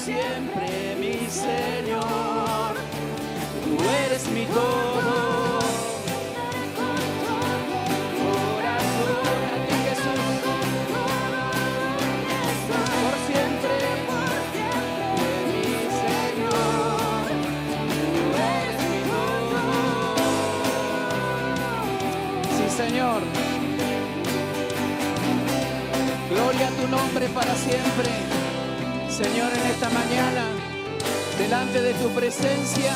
siempre, mi Señor. Tú eres mi todo. Señor, gloria a tu nombre para siempre. Señor, en esta mañana, delante de tu presencia,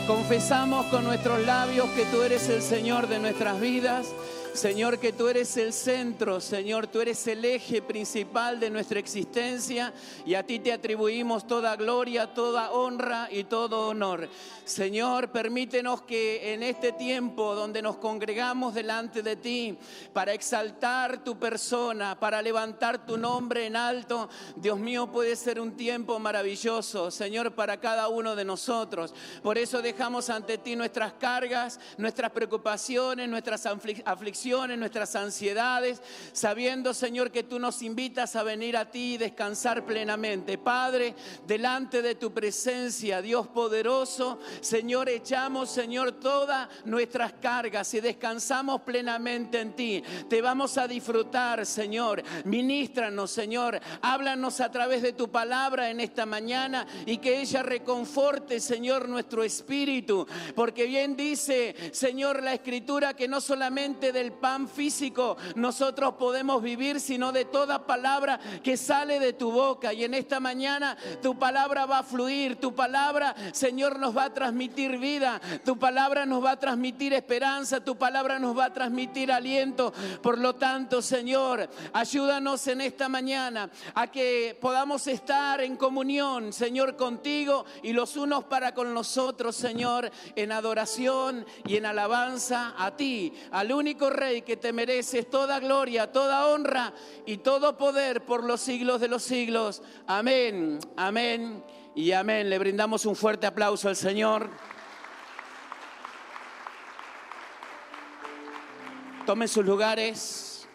confesamos con nuestros labios que tú eres el Señor de nuestras vidas. Señor, que tú eres el centro, Señor, tú eres el eje principal de nuestra existencia y a ti te atribuimos toda gloria, toda honra y todo honor. Señor, permítenos que en este tiempo donde nos congregamos delante de ti para exaltar tu persona, para levantar tu nombre en alto, Dios mío, puede ser un tiempo maravilloso, Señor, para cada uno de nosotros. Por eso dejamos ante ti nuestras cargas, nuestras preocupaciones, nuestras aflicciones, nuestras ansiedades, sabiendo, Señor, que tú nos invitas a venir a ti y descansar plenamente. Padre, delante de tu presencia, Dios poderoso, Señor, echamos, Señor, todas nuestras cargas y descansamos plenamente en ti. Te vamos a disfrutar, Señor. Ministranos, Señor. Háblanos a través de tu palabra en esta mañana y que ella reconforte, Señor, nuestro espíritu. Porque bien dice, Señor, la Escritura que no solamente del pan físico nosotros podemos vivir, sino de toda palabra que sale de tu boca. Y en esta mañana tu palabra va a fluir, tu palabra, Señor, nos va a transmitir vida, tu palabra nos va a transmitir esperanza, tu palabra nos va a transmitir aliento. Por lo tanto, Señor, ayúdanos en esta mañana a que podamos estar en comunión, Señor, contigo y los unos para con los otros, Señor, en adoración y en alabanza a ti, al único Rey que te mereces toda gloria, toda honra y todo poder por los siglos de los siglos. Amén, amén y amén. Le brindamos un fuerte aplauso al Señor. Tomen sus lugares.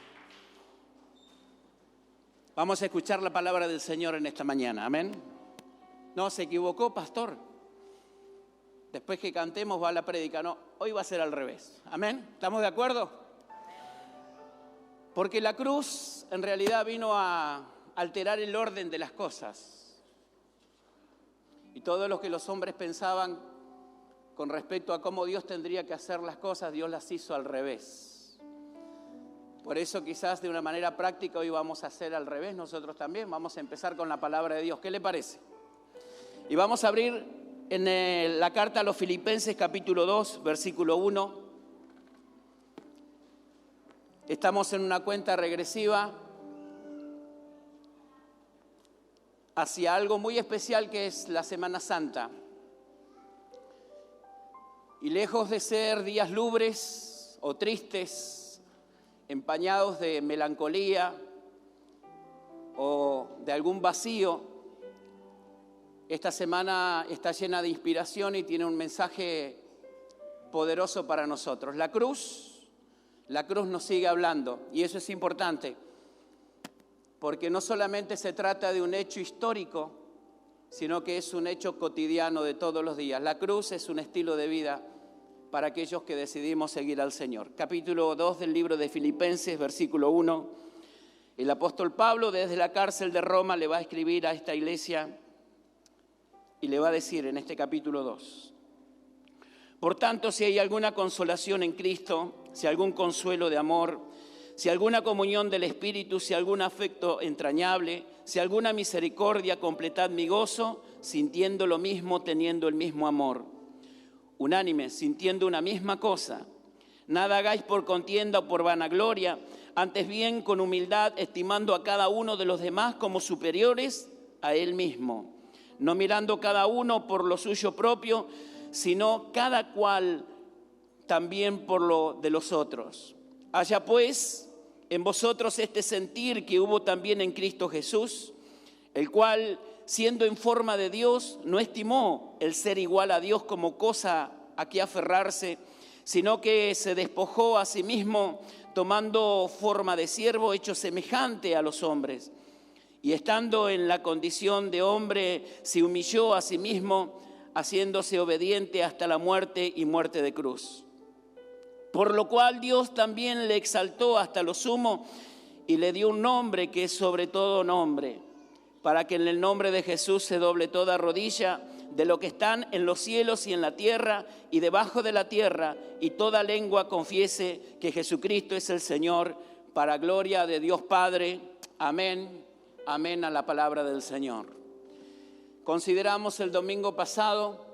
Vamos a escuchar la palabra del Señor en esta mañana. Amén. No, se equivocó, pastor. Después que cantemos va la prédica. No, hoy va a ser al revés. Amén. ¿Estamos de acuerdo? Porque la cruz en realidad vino a alterar el orden de las cosas. Y todo lo que los hombres pensaban con respecto a cómo Dios tendría que hacer las cosas, Dios las hizo al revés. Por eso quizás de una manera práctica hoy vamos a hacer al revés nosotros también. Vamos a empezar con la palabra de Dios. ¿Qué le parece? Y vamos a abrir en la carta a los Filipenses capítulo 2, versículo 1. Estamos en una cuenta regresiva hacia algo muy especial que es la Semana Santa. Y lejos de ser días lúgubres o tristes, empañados de melancolía o de algún vacío, esta semana está llena de inspiración y tiene un mensaje poderoso para nosotros. La cruz nos sigue hablando y eso es importante porque no solamente se trata de un hecho histórico, sino que es un hecho cotidiano de todos los días. La cruz es un estilo de vida para aquellos que decidimos seguir al Señor. Capítulo 2 del libro de Filipenses, versículo 1. El apóstol Pablo desde la cárcel de Roma le va a escribir a esta iglesia y le va a decir en este capítulo 2. Por tanto, si hay alguna consolación en Cristo, si algún consuelo de amor, si alguna comunión del Espíritu, si algún afecto entrañable, si alguna misericordia, completad mi gozo, sintiendo lo mismo, teniendo el mismo amor. Unánimes, sintiendo una misma cosa. Nada hagáis por contienda o por vanagloria, antes bien con humildad, estimando a cada uno de los demás como superiores a él mismo, no mirando cada uno por lo suyo propio, sino cada cual también por lo de los otros. Haya pues en vosotros este sentir que hubo también en Cristo Jesús, el cual, siendo en forma de Dios, no estimó el ser igual a Dios como cosa a que aferrarse, sino que se despojó a sí mismo, tomando forma de siervo, hecho semejante a los hombres. y estando en la condición de hombre, se humilló a sí mismo, haciéndose obediente hasta la muerte y muerte de cruz. Por lo cual Dios también le exaltó hasta lo sumo y le dio un nombre que es sobre todo nombre, para que en el nombre de Jesús se doble toda rodilla de lo que están en los cielos y en la tierra y debajo de la tierra, y toda lengua confiese que Jesucristo es el Señor, para gloria de Dios Padre. Amén. Amén a la palabra del Señor. Consideramos el domingo pasado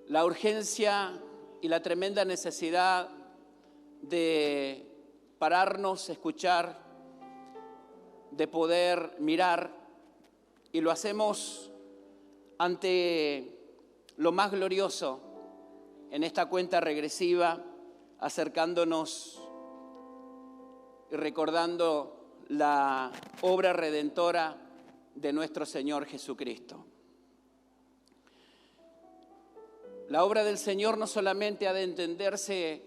la urgencia y la tremenda necesidad de pararnos, escuchar, de poder mirar, y lo hacemos ante lo más glorioso en esta cuenta regresiva, acercándonos y recordando la obra redentora de nuestro Señor Jesucristo. La obra del Señor no solamente ha de entenderse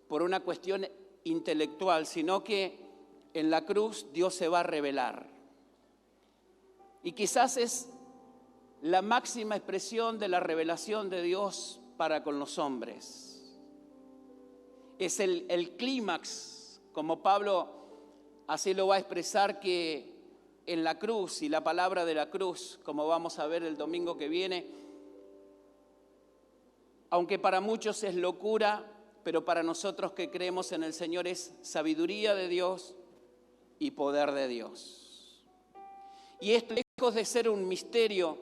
por una cuestión intelectual, sino que en la cruz Dios se va a revelar. Y quizás es la máxima expresión de la revelación de Dios para con los hombres. Es el clímax, como Pablo así lo va a expresar, que en la cruz y la palabra de la cruz, como vamos a ver el domingo que viene, aunque para muchos es locura, pero para nosotros que creemos en el Señor es sabiduría de Dios y poder de Dios. Y esto, lejos de ser un misterio,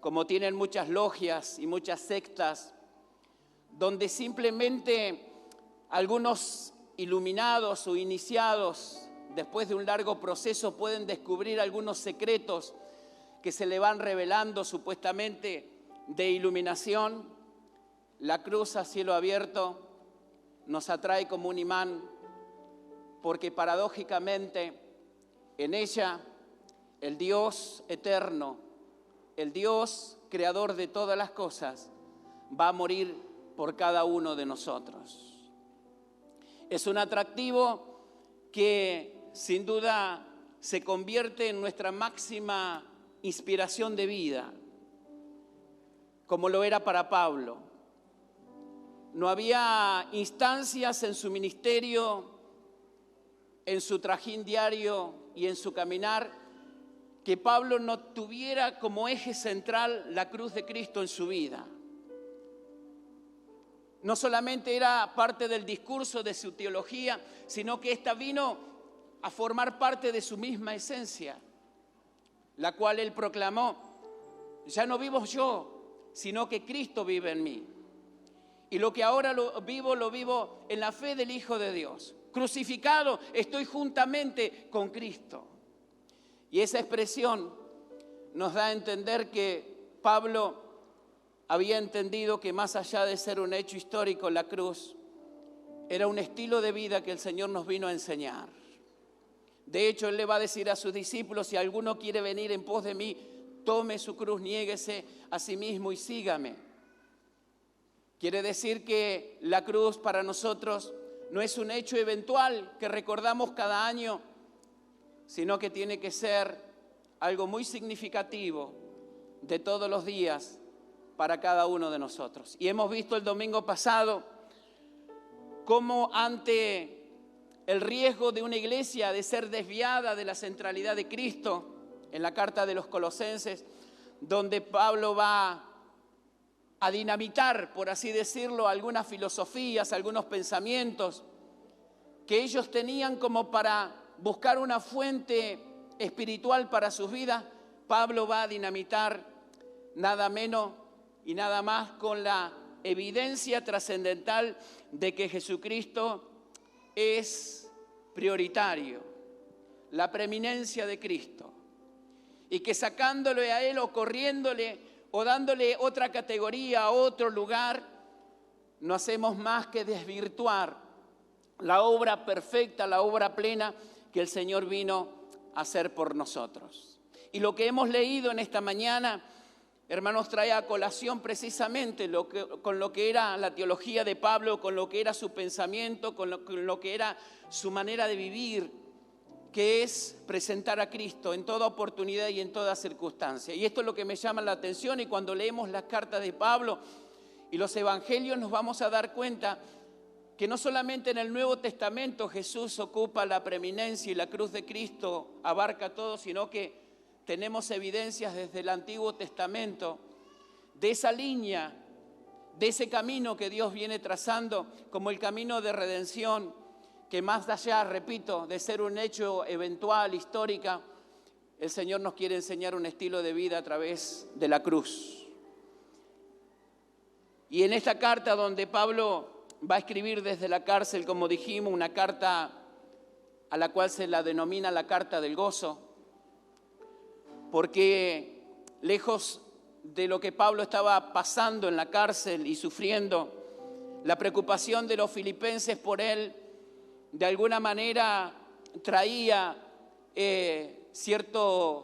como tienen muchas logias y muchas sectas, donde simplemente algunos iluminados o iniciados, después de un largo proceso, pueden descubrir algunos secretos que se le van revelando supuestamente de iluminación, la cruz a cielo abierto nos atrae como un imán, porque paradójicamente en ella el Dios eterno, el Dios creador de todas las cosas, va a morir por cada uno de nosotros. Es un atractivo que sin duda se convierte en nuestra máxima inspiración de vida, como lo era para Pablo. No había instancias en su ministerio, en su trajín diario y en su caminar, que Pablo no tuviera como eje central la cruz de Cristo en su vida. No solamente era parte del discurso de su teología, sino que ésta vino a formar parte de su misma esencia, la cual él proclamó: ya no vivo yo, sino que Cristo vive en mí. Y lo que ahora lo vivo en la fe del Hijo de Dios. Crucificado, estoy juntamente con Cristo. Y esa expresión nos da a entender que Pablo había entendido que más allá de ser un hecho histórico, la cruz era un estilo de vida que el Señor nos vino a enseñar. De hecho, Él le va a decir a sus discípulos: si alguno quiere venir en pos de mí, tome su cruz, niéguese a sí mismo y sígame. Quiere decir que la cruz para nosotros no es un hecho eventual que recordamos cada año, sino que tiene que ser algo muy significativo de todos los días para cada uno de nosotros. Y hemos visto el domingo pasado cómo ante el riesgo de una iglesia de ser desviada de la centralidad de Cristo, en la carta de los Colosenses, donde Pablo va a dinamitar, por así decirlo, algunas filosofías, algunos pensamientos que ellos tenían como para buscar una fuente espiritual para sus vidas. Pablo va a dinamitar nada menos y nada más con la evidencia trascendental de que Jesucristo es prioritario, la preeminencia de Cristo, y que sacándole a Él o corriéndole o dándole otra categoría, otro lugar, no hacemos más que desvirtuar la obra perfecta, la obra plena que el Señor vino a hacer por nosotros. Y lo que hemos leído en esta mañana, hermanos, trae a colación precisamente con lo que era la teología de Pablo, con lo que era su pensamiento, con lo que era su manera de vivir. que es presentar a Cristo en toda oportunidad y en toda circunstancia. Y esto es lo que me llama la atención, y cuando leemos las cartas de Pablo y los evangelios nos vamos a dar cuenta que no solamente en el Nuevo Testamento Jesús ocupa la preeminencia y la cruz de Cristo abarca todo, sino que tenemos evidencias desde el Antiguo Testamento de esa línea, de ese camino que Dios viene trazando como el camino de redención, que más allá, repito, de ser un hecho eventual, histórica, el Señor nos quiere enseñar un estilo de vida a través de la cruz. Y en esta carta donde Pablo va a escribir desde la cárcel, como dijimos, una carta a la cual se la denomina la carta del gozo, porque lejos de lo que Pablo estaba pasando en la cárcel y sufriendo, la preocupación de los filipenses por él de alguna manera traía cierta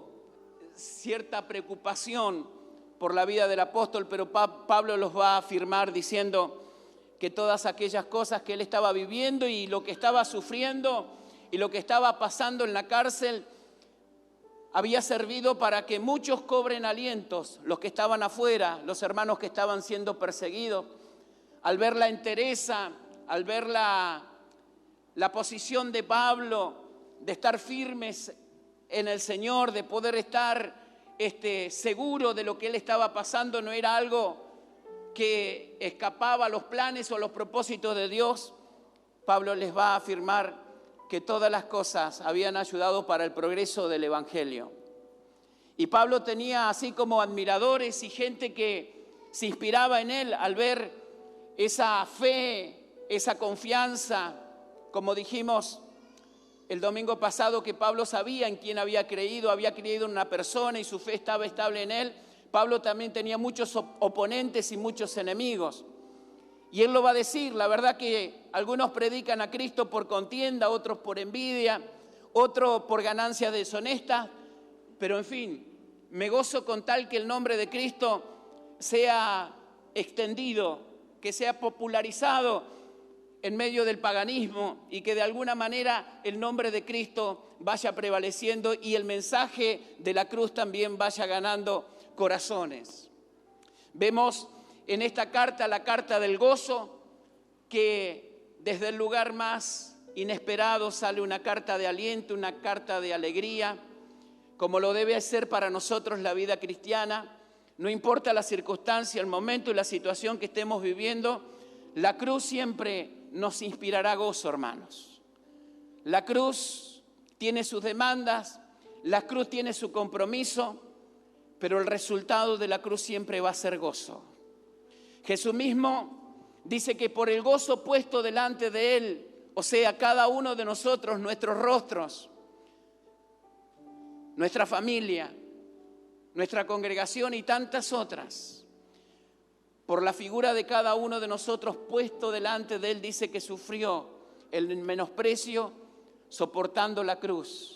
preocupación por la vida del apóstol, pero Pablo los va a afirmar diciendo que todas aquellas cosas que él estaba viviendo y lo que estaba sufriendo y lo que estaba pasando en la cárcel había servido para que muchos cobren alientos, los que estaban afuera, los hermanos que estaban siendo perseguidos, al ver la entereza, al ver la posición de Pablo, de estar firmes en el Señor, de poder estar seguro de lo que él estaba pasando, no era algo que escapaba a los planes o a los propósitos de Dios. Pablo les va a afirmar que todas las cosas habían ayudado para el progreso del Evangelio. Y Pablo tenía así como admiradores y gente que se inspiraba en él al ver esa fe, esa confianza. Como dijimos el domingo pasado, que Pablo sabía en quién había creído en una persona y su fe estaba estable en él. Pablo también tenía muchos oponentes y muchos enemigos. Y él lo va a decir, la verdad que algunos predican a Cristo por contienda, otros por envidia, otros por ganancias deshonestas, pero en fin, me gozo con tal que el nombre de Cristo sea extendido, que sea popularizado en medio del paganismo y que de alguna manera el nombre de Cristo vaya prevaleciendo y el mensaje de la cruz también vaya ganando corazones. Vemos en esta carta, la carta del gozo, que desde el lugar más inesperado sale una carta de aliento, una carta de alegría, como lo debe ser para nosotros la vida cristiana. No importa la circunstancia, el momento y la situación que estemos viviendo, la cruz siempre nos inspirará gozo, hermanos. La cruz tiene sus demandas, la cruz tiene su compromiso, pero el resultado de la cruz siempre va a ser gozo. Jesús mismo dice que por el gozo puesto delante de él, o sea, cada uno de nosotros, nuestros rostros, nuestra familia, nuestra congregación y tantas otras, por la figura de cada uno de nosotros puesto delante de él, dice que sufrió el menosprecio soportando la cruz.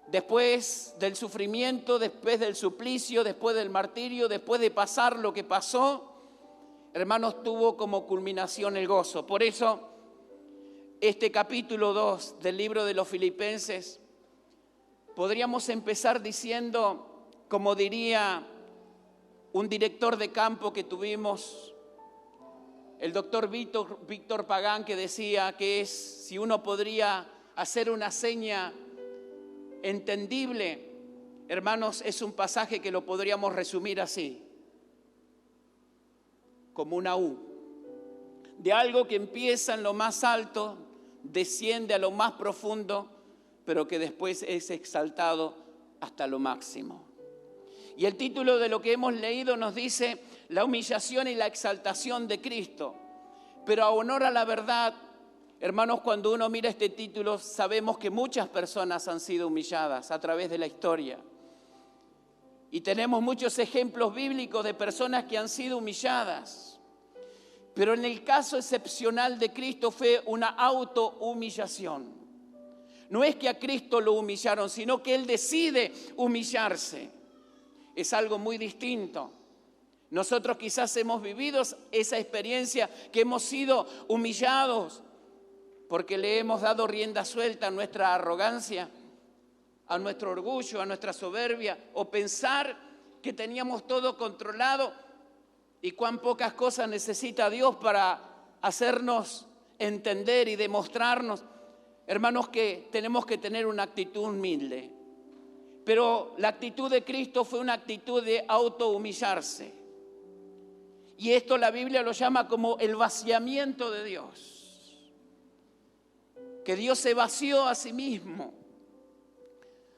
Después del sufrimiento, después del suplicio, después del martirio, después de pasar lo que pasó, hermanos, tuvo como culminación el gozo. Por eso, este capítulo 2 del libro de los Filipenses, podríamos empezar diciendo, como diría un director de campo que tuvimos, el doctor Víctor Pagán, que decía que si uno podría hacer una seña entendible, hermanos, es un pasaje que lo podríamos resumir así, como una U, de algo que empieza en lo más alto, desciende a lo más profundo, pero que después es exaltado hasta lo máximo. Y el título de lo que hemos leído nos dice la humillación y la exaltación de Cristo. Pero a honor a la verdad, hermanos, cuando uno mira este título, sabemos que muchas personas han sido humilladas a través de la historia. Y tenemos muchos ejemplos bíblicos de personas que han sido humilladas. Pero en el caso excepcional de Cristo fue una autohumillación. No es que a Cristo lo humillaron, sino que Él decide humillarse. Es algo muy distinto. Nosotros quizás hemos vivido esa experiencia que hemos sido humillados porque le hemos dado rienda suelta a nuestra arrogancia, a nuestro orgullo, a nuestra soberbia, o pensar que teníamos todo controlado y cuán pocas cosas necesita Dios para hacernos entender y demostrarnos, hermanos, que tenemos que tener una actitud humilde. Pero la actitud de Cristo fue una actitud de autohumillarse. Y esto la Biblia lo llama como el vaciamiento de Dios. Que Dios se vació a sí mismo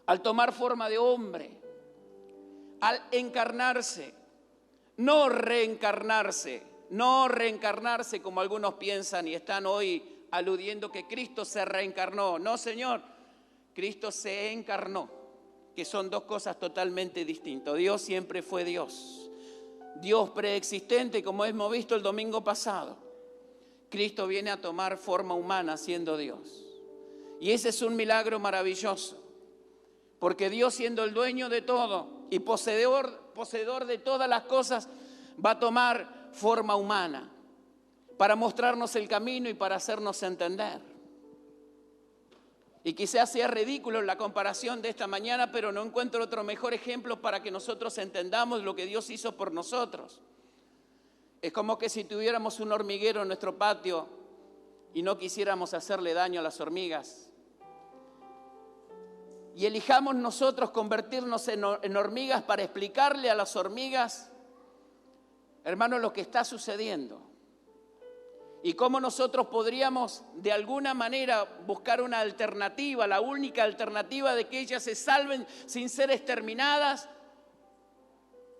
al tomar forma de hombre, al encarnarse, no reencarnarse como algunos piensan y están hoy aludiendo que Cristo se reencarnó. No, Señor, Cristo se encarnó, que son dos cosas totalmente distintas. Dios siempre fue Dios, Dios preexistente, como hemos visto el domingo pasado. Cristo viene a tomar forma humana siendo Dios. Y ese es un milagro maravilloso, porque Dios, siendo el dueño de todo y poseedor de todas las cosas, va a tomar forma humana para mostrarnos el camino y para hacernos entender. Y quizás sea ridículo la comparación de esta mañana, pero no encuentro otro mejor ejemplo para que nosotros entendamos lo que Dios hizo por nosotros. Es como que si tuviéramos un hormiguero en nuestro patio y no quisiéramos hacerle daño a las hormigas, y elijamos nosotros convertirnos en hormigas para explicarle a las hormigas, hermanos, lo que está sucediendo. Y cómo nosotros podríamos de alguna manera buscar una alternativa, la única alternativa de que ellas se salven sin ser exterminadas.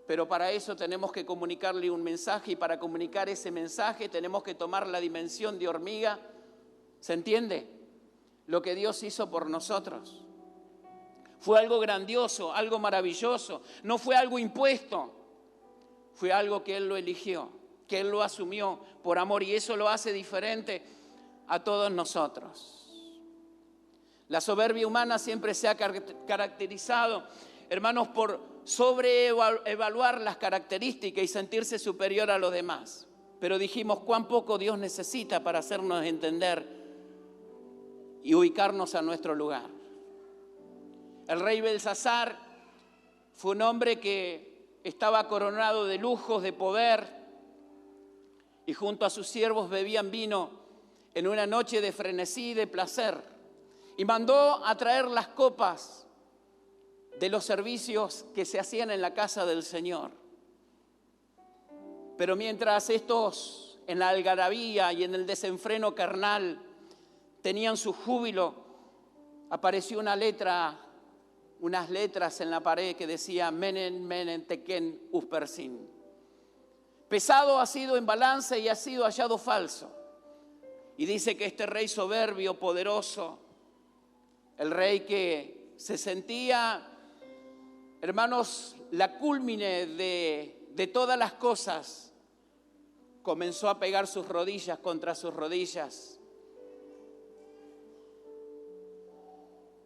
Pero para eso tenemos que comunicarle un mensaje, y para comunicar ese mensaje tenemos que tomar la dimensión de hormiga. ¿Se entiende? Lo que Dios hizo por nosotros fue algo grandioso, algo maravilloso. No fue algo impuesto, fue algo que Él lo eligió, que Él lo asumió por amor, y eso lo hace diferente a todos nosotros. La soberbia humana siempre se ha caracterizado, hermanos, por sobreevaluar las características y sentirse superior a los demás. Pero dijimos cuán poco Dios necesita para hacernos entender y ubicarnos a nuestro lugar. El rey Belsasar fue un hombre que estaba coronado de lujos, de poder, y junto a sus siervos bebían vino en una noche de frenesí y de placer, y mandó a traer las copas de los servicios que se hacían en la casa del Señor. Pero mientras estos, en la algarabía y en el desenfreno carnal, tenían su júbilo, apareció unas letras en la pared que decía Menen, Menen, Teken, Uspersin. Pesado ha sido en balanza y ha sido hallado falso. Y dice que este rey soberbio, poderoso, el rey que se sentía, hermanos, la cúlmine de todas las cosas, comenzó a pegar sus rodillas contra sus rodillas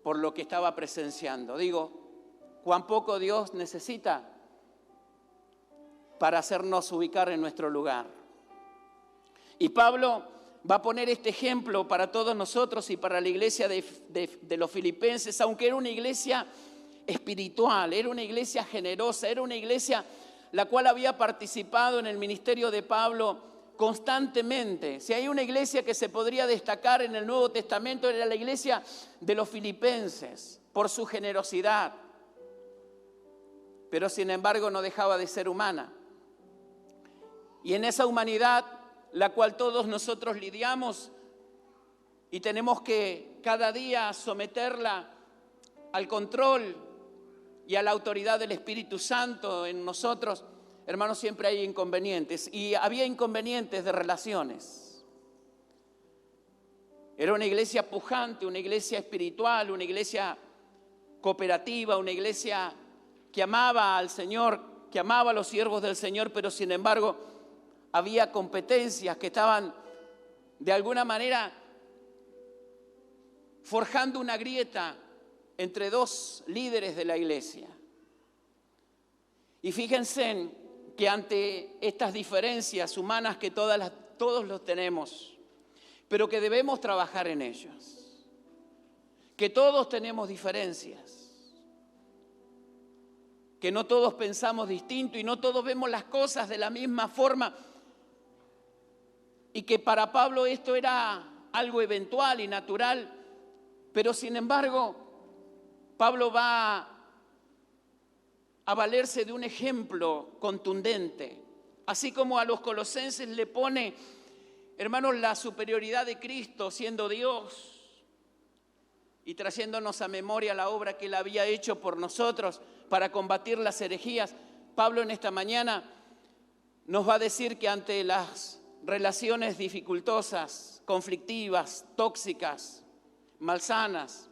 por lo que estaba presenciando. Digo, cuán poco Dios necesita para hacernos ubicar en nuestro lugar. Y Pablo va a poner este ejemplo para todos nosotros y para la iglesia de los filipenses, aunque era una iglesia espiritual, era una iglesia generosa, era una iglesia la cual había participado en el ministerio de Pablo constantemente. Si hay una iglesia que se podría destacar en el Nuevo Testamento, era la iglesia de los filipenses, por su generosidad. Pero sin embargo no dejaba de ser humana. Y en esa humanidad, la cual todos nosotros lidiamos y tenemos que cada día someterla al control y a la autoridad del Espíritu Santo en nosotros, hermanos, siempre hay inconvenientes. Y había inconvenientes de relaciones. Era una iglesia pujante, una iglesia espiritual, una iglesia cooperativa, una iglesia que amaba al Señor, que amaba a los siervos del Señor, pero sin embargo había competencias que estaban de alguna manera forjando una grieta entre dos líderes de la iglesia. Y fíjense que ante estas diferencias humanas que todos los tenemos, pero que debemos trabajar en ellos. Que todos tenemos diferencias, que no todos pensamos distinto y no todos vemos las cosas de la misma forma, y que para Pablo esto era algo eventual y natural, pero sin embargo Pablo va a valerse de un ejemplo contundente, así como a los colosenses le pone, hermanos, la superioridad de Cristo siendo Dios y trayéndonos a memoria la obra que Él había hecho por nosotros para combatir las herejías. Pablo en esta mañana nos va a decir que ante las relaciones dificultosas, conflictivas, tóxicas, malsanas,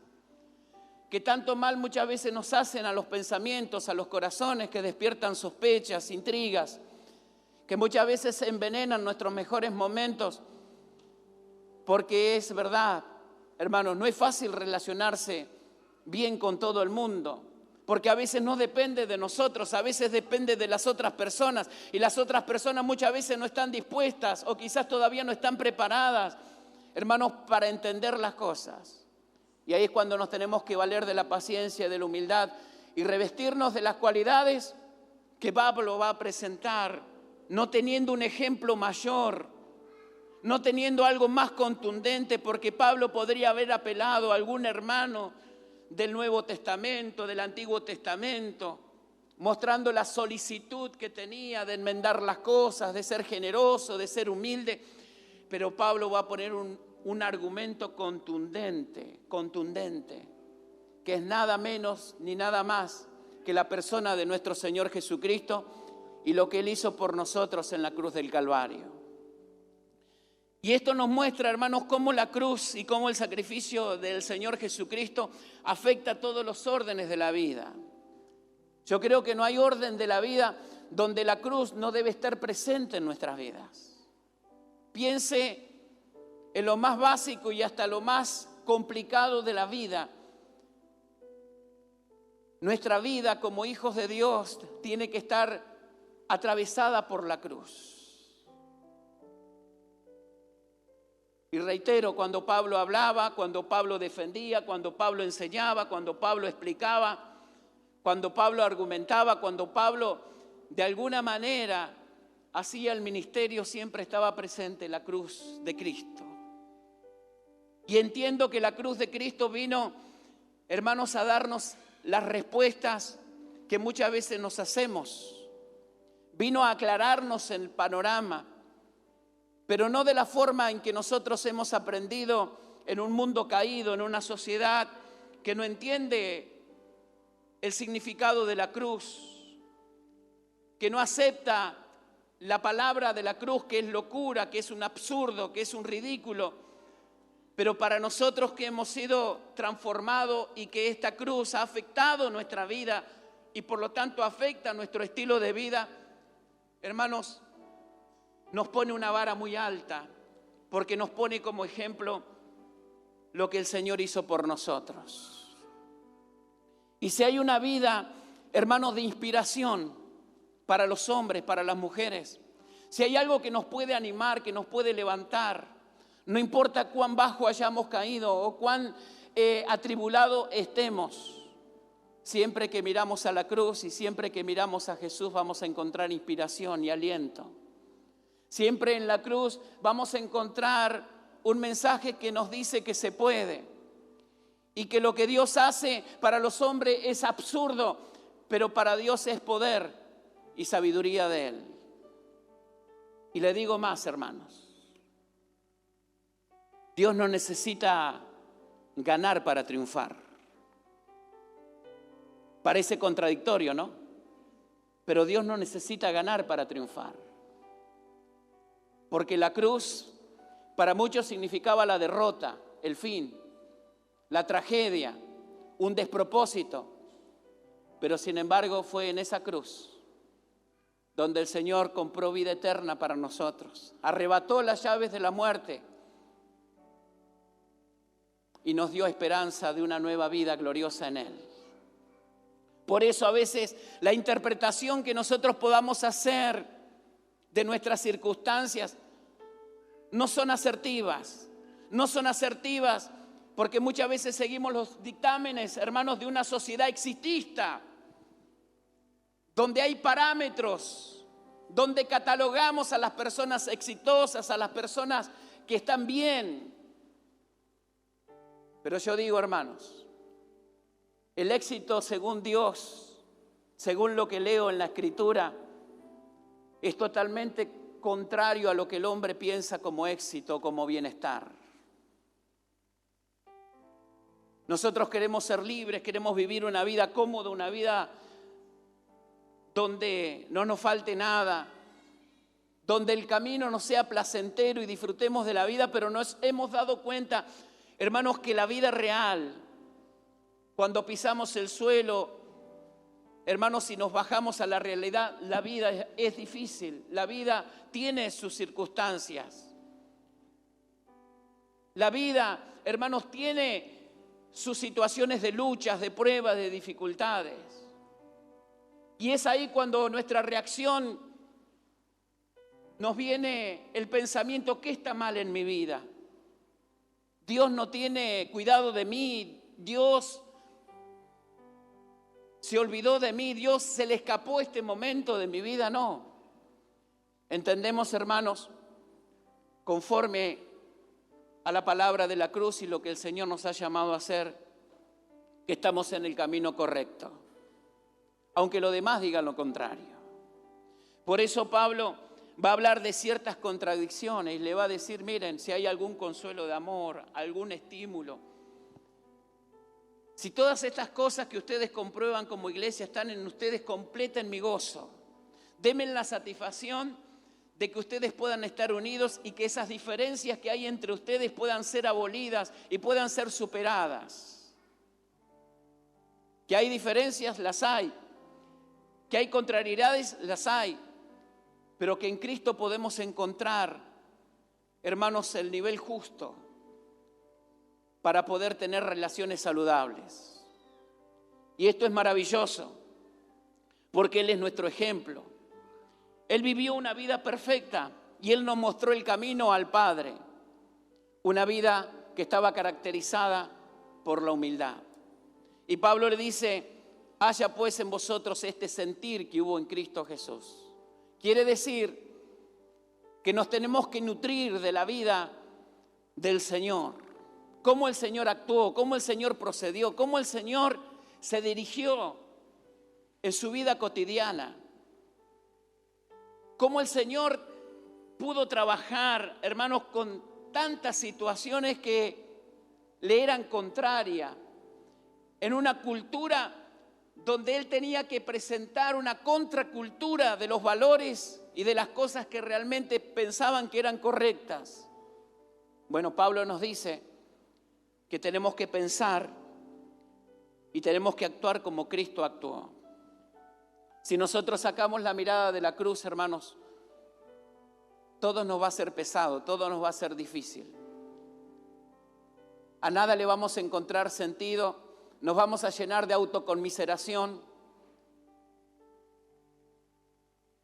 que tanto mal muchas veces nos hacen a los pensamientos, a los corazones, que despiertan sospechas, intrigas, que muchas veces envenenan nuestros mejores momentos, porque es verdad, hermanos, no es fácil relacionarse bien con todo el mundo, porque a veces no depende de nosotros, a veces depende de las otras personas, y las otras personas muchas veces no están dispuestas o quizás todavía no están preparadas, hermanos, para entender las cosas. Y ahí es cuando nos tenemos que valer de la paciencia, de la humildad y revestirnos de las cualidades que Pablo va a presentar, no teniendo un ejemplo mayor, no teniendo algo más contundente, porque Pablo podría haber apelado a algún hermano del Nuevo Testamento, del Antiguo Testamento, mostrando la solicitud que tenía de enmendar las cosas, de ser generoso, de ser humilde, pero Pablo va a poner un argumento contundente, que es nada menos ni nada más que la persona de nuestro Señor Jesucristo y lo que Él hizo por nosotros en la cruz del Calvario. Y esto nos muestra, hermanos, cómo la cruz y cómo el sacrificio del Señor Jesucristo afecta a todos los órdenes de la vida. Yo creo que no hay orden de la vida donde la cruz no debe estar presente en nuestras vidas. Piense en lo más básico y hasta lo más complicado de la vida. Nuestra vida como hijos de Dios tiene que estar atravesada por la cruz. Y reitero, cuando Pablo hablaba, cuando Pablo defendía, cuando Pablo enseñaba, cuando Pablo explicaba, cuando Pablo argumentaba, cuando Pablo de alguna manera hacía el ministerio, siempre estaba presente la cruz de Cristo. Y entiendo que la cruz de Cristo vino, hermanos, a darnos las respuestas que muchas veces nos hacemos. Vino a aclararnos el panorama, pero no de la forma en que nosotros hemos aprendido en un mundo caído, en una sociedad que no entiende el significado de la cruz, que no acepta la palabra de la cruz, que es locura, que es un absurdo, que es un ridículo. Pero para nosotros que hemos sido transformados y que esta cruz ha afectado nuestra vida y por lo tanto afecta nuestro estilo de vida, hermanos, nos pone una vara muy alta, porque nos pone como ejemplo lo que el Señor hizo por nosotros. Y si hay una vida, hermanos, de inspiración para los hombres, para las mujeres, si hay algo que nos puede animar, que nos puede levantar, no importa cuán bajo hayamos caído o cuán atribulado estemos, siempre que miramos a la cruz y siempre que miramos a Jesús vamos a encontrar inspiración y aliento. Siempre en la cruz vamos a encontrar un mensaje que nos dice que se puede y que lo que Dios hace para los hombres es absurdo, pero para Dios es poder y sabiduría de Él. Y le digo más, hermanos. Dios no necesita ganar para triunfar. Parece contradictorio, ¿no? Pero Dios no necesita ganar para triunfar. Porque la cruz para muchos significaba la derrota, el fin, la tragedia, un despropósito. Pero sin embargo fue en esa cruz donde el Señor compró vida eterna para nosotros. Arrebató las llaves de la muerte y nos dio esperanza de una nueva vida gloriosa en Él. Por eso a veces la interpretación que nosotros podamos hacer de nuestras circunstancias no son asertivas, no son asertivas, porque muchas veces seguimos los dictámenes, hermanos, de una sociedad exitista, donde hay parámetros, donde catalogamos a las personas exitosas, a las personas que están bien. Pero yo digo, hermanos, el éxito según Dios, según lo que leo en la Escritura, es totalmente contrario a lo que el hombre piensa como éxito, como bienestar. Nosotros queremos ser libres, queremos vivir una vida cómoda, una vida donde no nos falte nada, donde el camino no sea placentero y disfrutemos de la vida, pero nos hemos dado cuenta, hermanos, que la vida real, cuando pisamos el suelo, hermanos, si nos bajamos a la realidad, la vida es difícil, la vida tiene sus circunstancias. La vida, hermanos, tiene sus situaciones de luchas, de pruebas, de dificultades. Y es ahí cuando nuestra reacción nos viene el pensamiento, ¿qué está mal en mi vida? Dios no tiene cuidado de mí, Dios se olvidó de mí, Dios se le escapó este momento de mi vida. No. Entendemos, hermanos, conforme a la palabra de la cruz y lo que el Señor nos ha llamado a hacer, que estamos en el camino correcto, aunque los demás digan lo contrario. Por eso Pablo va a hablar de ciertas contradicciones y le va a decir, miren, si hay algún consuelo de amor, algún estímulo, si todas estas cosas que ustedes comprueban como iglesia están en ustedes, completen mi gozo. Denme la satisfacción de que ustedes puedan estar unidos y que esas diferencias que hay entre ustedes puedan ser abolidas y puedan ser superadas. Que hay diferencias, las hay. Que hay contrariedades, las hay. Pero que en Cristo podemos encontrar, hermanos, el nivel justo para poder tener relaciones saludables. Y esto es maravilloso, porque Él es nuestro ejemplo. Él vivió una vida perfecta y Él nos mostró el camino al Padre. Una vida que estaba caracterizada por la humildad. Y Pablo le dice, haya pues en vosotros este sentir que hubo en Cristo Jesús. Quiere decir que nos tenemos que nutrir de la vida del Señor. Cómo el Señor actuó, cómo el Señor procedió, cómo el Señor se dirigió en su vida cotidiana. Cómo el Señor pudo trabajar, hermanos, con tantas situaciones que le eran contrarias. En una cultura donde Él tenía que presentar una contracultura de los valores y de las cosas que realmente pensaban que eran correctas. Bueno, Pablo nos dice que tenemos que pensar y tenemos que actuar como Cristo actuó. Si nosotros sacamos la mirada de la cruz, hermanos, todo nos va a ser pesado, todo nos va a ser difícil. A nada le vamos a encontrar sentido, nos vamos a llenar de autoconmiseración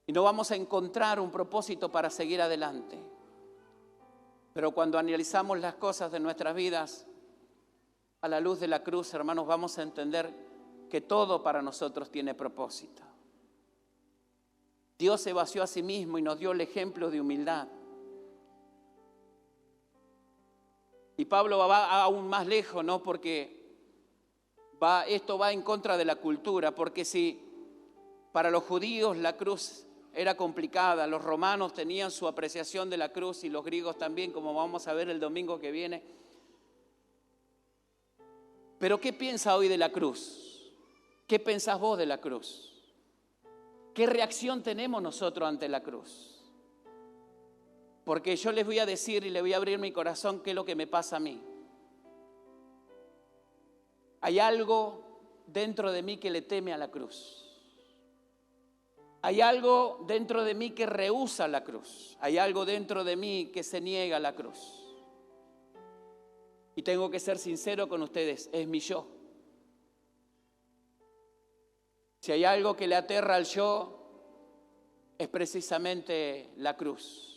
y no vamos a encontrar un propósito para seguir adelante. Pero cuando analizamos las cosas de nuestras vidas, a la luz de la cruz, hermanos, vamos a entender que todo para nosotros tiene propósito. Dios se vació a sí mismo y nos dio el ejemplo de humildad. Y Pablo va aún más lejos, ¿no? Porque esto va en contra de la cultura, porque si para los judíos la cruz era complicada, los romanos tenían su apreciación de la cruz y los griegos también, como vamos a ver el domingo que viene. Pero ¿qué piensa hoy de la cruz? ¿Qué pensás vos de la cruz? ¿Qué reacción tenemos nosotros ante la cruz? Porque yo les voy a decir y les voy a abrir mi corazón qué es lo que me pasa a mí. Hay algo dentro de mí que le teme a la cruz. Hay algo dentro de mí que rehúsa la cruz. Hay algo dentro de mí que se niega a la cruz. Y tengo que ser sincero con ustedes, es mi yo. Si hay algo que le aterra al yo, es precisamente la cruz.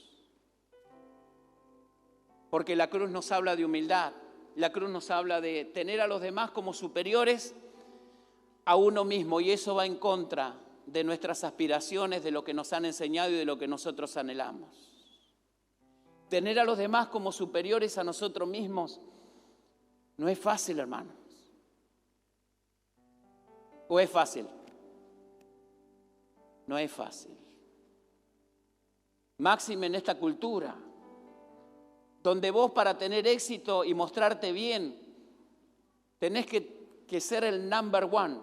Porque la cruz nos habla de humildad, la cruz nos habla de tener a los demás como superiores a uno mismo, y eso va en contra de nuestras aspiraciones, de lo que nos han enseñado y de lo que nosotros anhelamos. Tener a los demás como superiores a nosotros mismos no es fácil, hermanos. ¿O es fácil? No es fácil. Máxime en esta cultura, donde vos para tener éxito y mostrarte bien, tenés que ser el number one.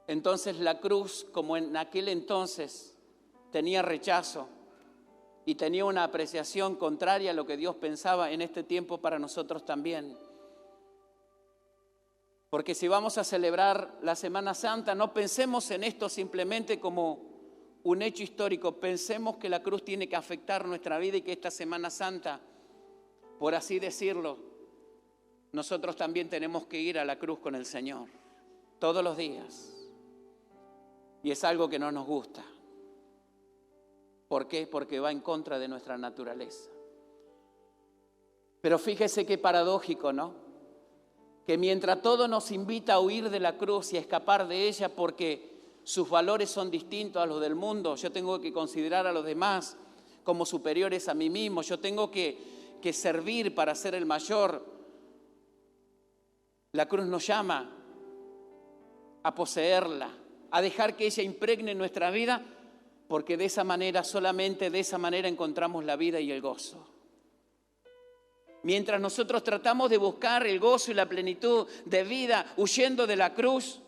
Entonces la cruz, como en aquel entonces, tenía rechazo y tenía una apreciación contraria a lo que Dios pensaba, en este tiempo para nosotros también. Porque si vamos a celebrar la Semana Santa, no pensemos en esto simplemente como un hecho histórico, pensemos que la cruz tiene que afectar nuestra vida y que esta Semana Santa, por así decirlo, nosotros también tenemos que ir a la cruz con el Señor, todos los días. Y es algo que no nos gusta. ¿Por qué? Porque va en contra de nuestra naturaleza. Pero fíjese qué paradójico, ¿no? Que mientras todo nos invita a huir de la cruz y a escapar de ella porque sus valores son distintos a los del mundo, yo tengo que considerar a los demás como superiores a mí mismo, yo tengo que servir para ser el mayor. La cruz nos llama a poseerla, a dejar que ella impregne nuestra vida, porque de esa manera, solamente de esa manera encontramos la vida y el gozo. Mientras nosotros tratamos de buscar el gozo y la plenitud de vida huyendo de la cruz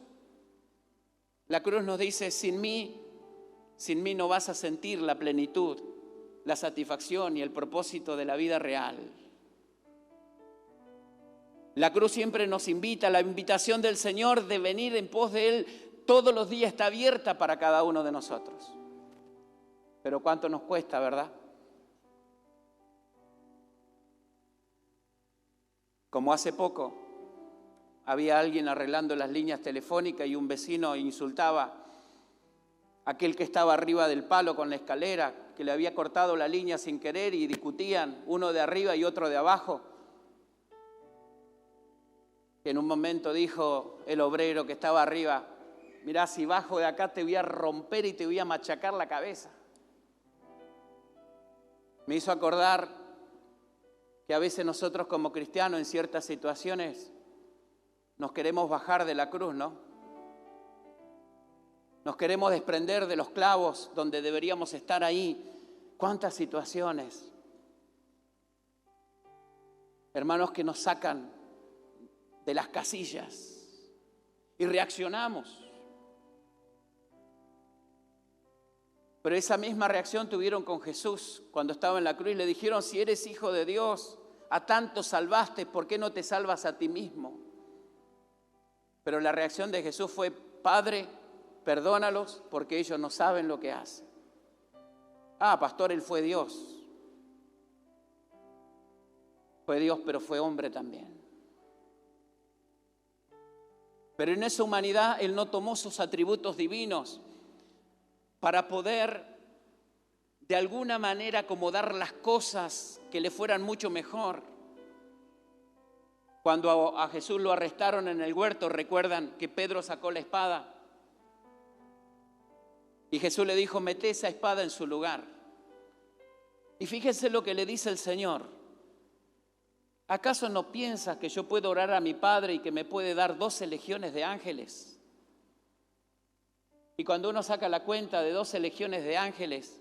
nos dice, sin mí no vas a sentir la plenitud, la satisfacción y el propósito de la vida real. La cruz siempre nos invita, la invitación del Señor de venir en pos de Él todos los días está abierta para cada uno de nosotros. Pero cuánto nos cuesta, ¿verdad? Como hace poco, había alguien arreglando las líneas telefónicas y un vecino insultaba a aquel que estaba arriba del palo con la escalera, que le había cortado la línea sin querer, y discutían uno de arriba y otro de abajo. En un momento dijo el obrero que estaba arriba, mirá, si bajo de acá te voy a romper y te voy a machacar la cabeza. Me hizo acordar que a veces nosotros como cristianos en ciertas situaciones nos queremos bajar de la cruz, ¿no? Nos queremos desprender de los clavos donde deberíamos estar ahí. ¿Cuántas situaciones, hermanos, que nos sacan de las casillas y reaccionamos? Pero esa misma reacción tuvieron con Jesús cuando estaba en la cruz. Le dijeron, si eres hijo de Dios, a tantos salvaste, ¿por qué no te salvas a ti mismo? Pero la reacción de Jesús fue, Padre, perdónalos porque ellos no saben lo que hacen. Ah, pastor, Él fue Dios. Fue Dios, pero fue hombre también. Pero en esa humanidad Él no tomó sus atributos divinos para poder de alguna manera acomodar las cosas que le fueran mucho mejor. Cuando a Jesús lo arrestaron en el huerto, recuerdan que Pedro sacó la espada y Jesús le dijo, mete esa espada en su lugar. Y fíjense lo que le dice el Señor. ¿Acaso no piensas que yo puedo orar a mi Padre y que me puede dar 12 legiones de ángeles? Y cuando uno saca la cuenta de 12 legiones de ángeles,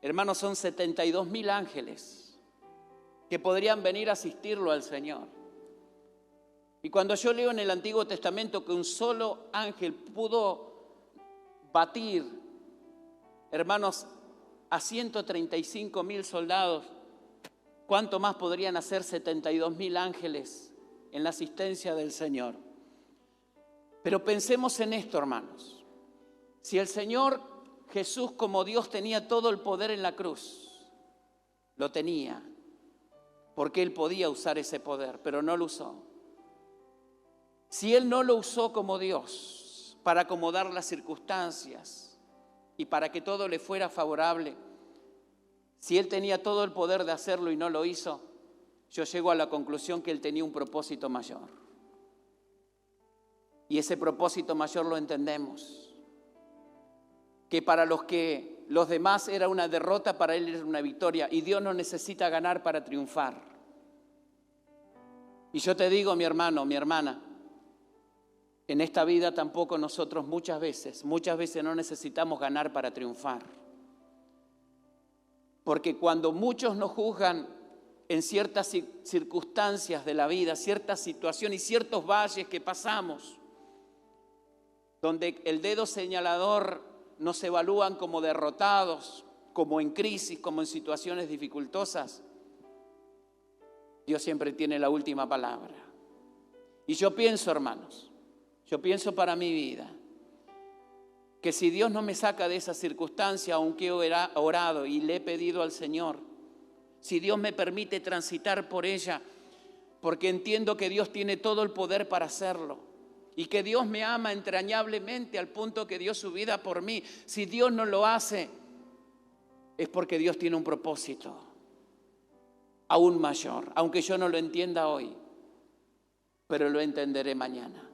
hermanos, son 72.000 ángeles que podrían venir a asistirlo al Señor. Y cuando yo leo en el Antiguo Testamento que un solo ángel pudo batir, hermanos, a 135.000 soldados, ¿cuánto más podrían hacer 72.000 ángeles en la asistencia del Señor? Pero pensemos en esto, hermanos. Si el Señor Jesús como Dios tenía todo el poder en la cruz, lo tenía, porque Él podía usar ese poder, pero no lo usó. Si Él no lo usó como Dios para acomodar las circunstancias y para que todo le fuera favorable, Si Él tenía todo el poder de hacerlo y no lo hizo, yo llego a la conclusión que Él tenía un propósito mayor. Y ese propósito mayor lo entendemos. Que para los demás era una derrota, para Él era una victoria. Y Dios no necesita ganar para triunfar. Y yo te digo, mi hermano, mi hermana, en esta vida tampoco nosotros muchas veces no necesitamos ganar para triunfar. Porque cuando muchos nos juzgan en ciertas circunstancias de la vida, ciertas situaciones y ciertos valles que pasamos, donde el dedo señalador nos evalúan como derrotados, como en crisis, como en situaciones dificultosas, Dios siempre tiene la última palabra. Y yo pienso, hermanos, yo pienso para mi vida, que si Dios no me saca de esa circunstancia, aunque he orado y le he pedido al Señor, si Dios me permite transitar por ella, porque entiendo que Dios tiene todo el poder para hacerlo y que Dios me ama entrañablemente al punto que dio su vida por mí, si Dios no lo hace, es porque Dios tiene un propósito aún mayor, aunque yo no lo entienda hoy, pero lo entenderé mañana.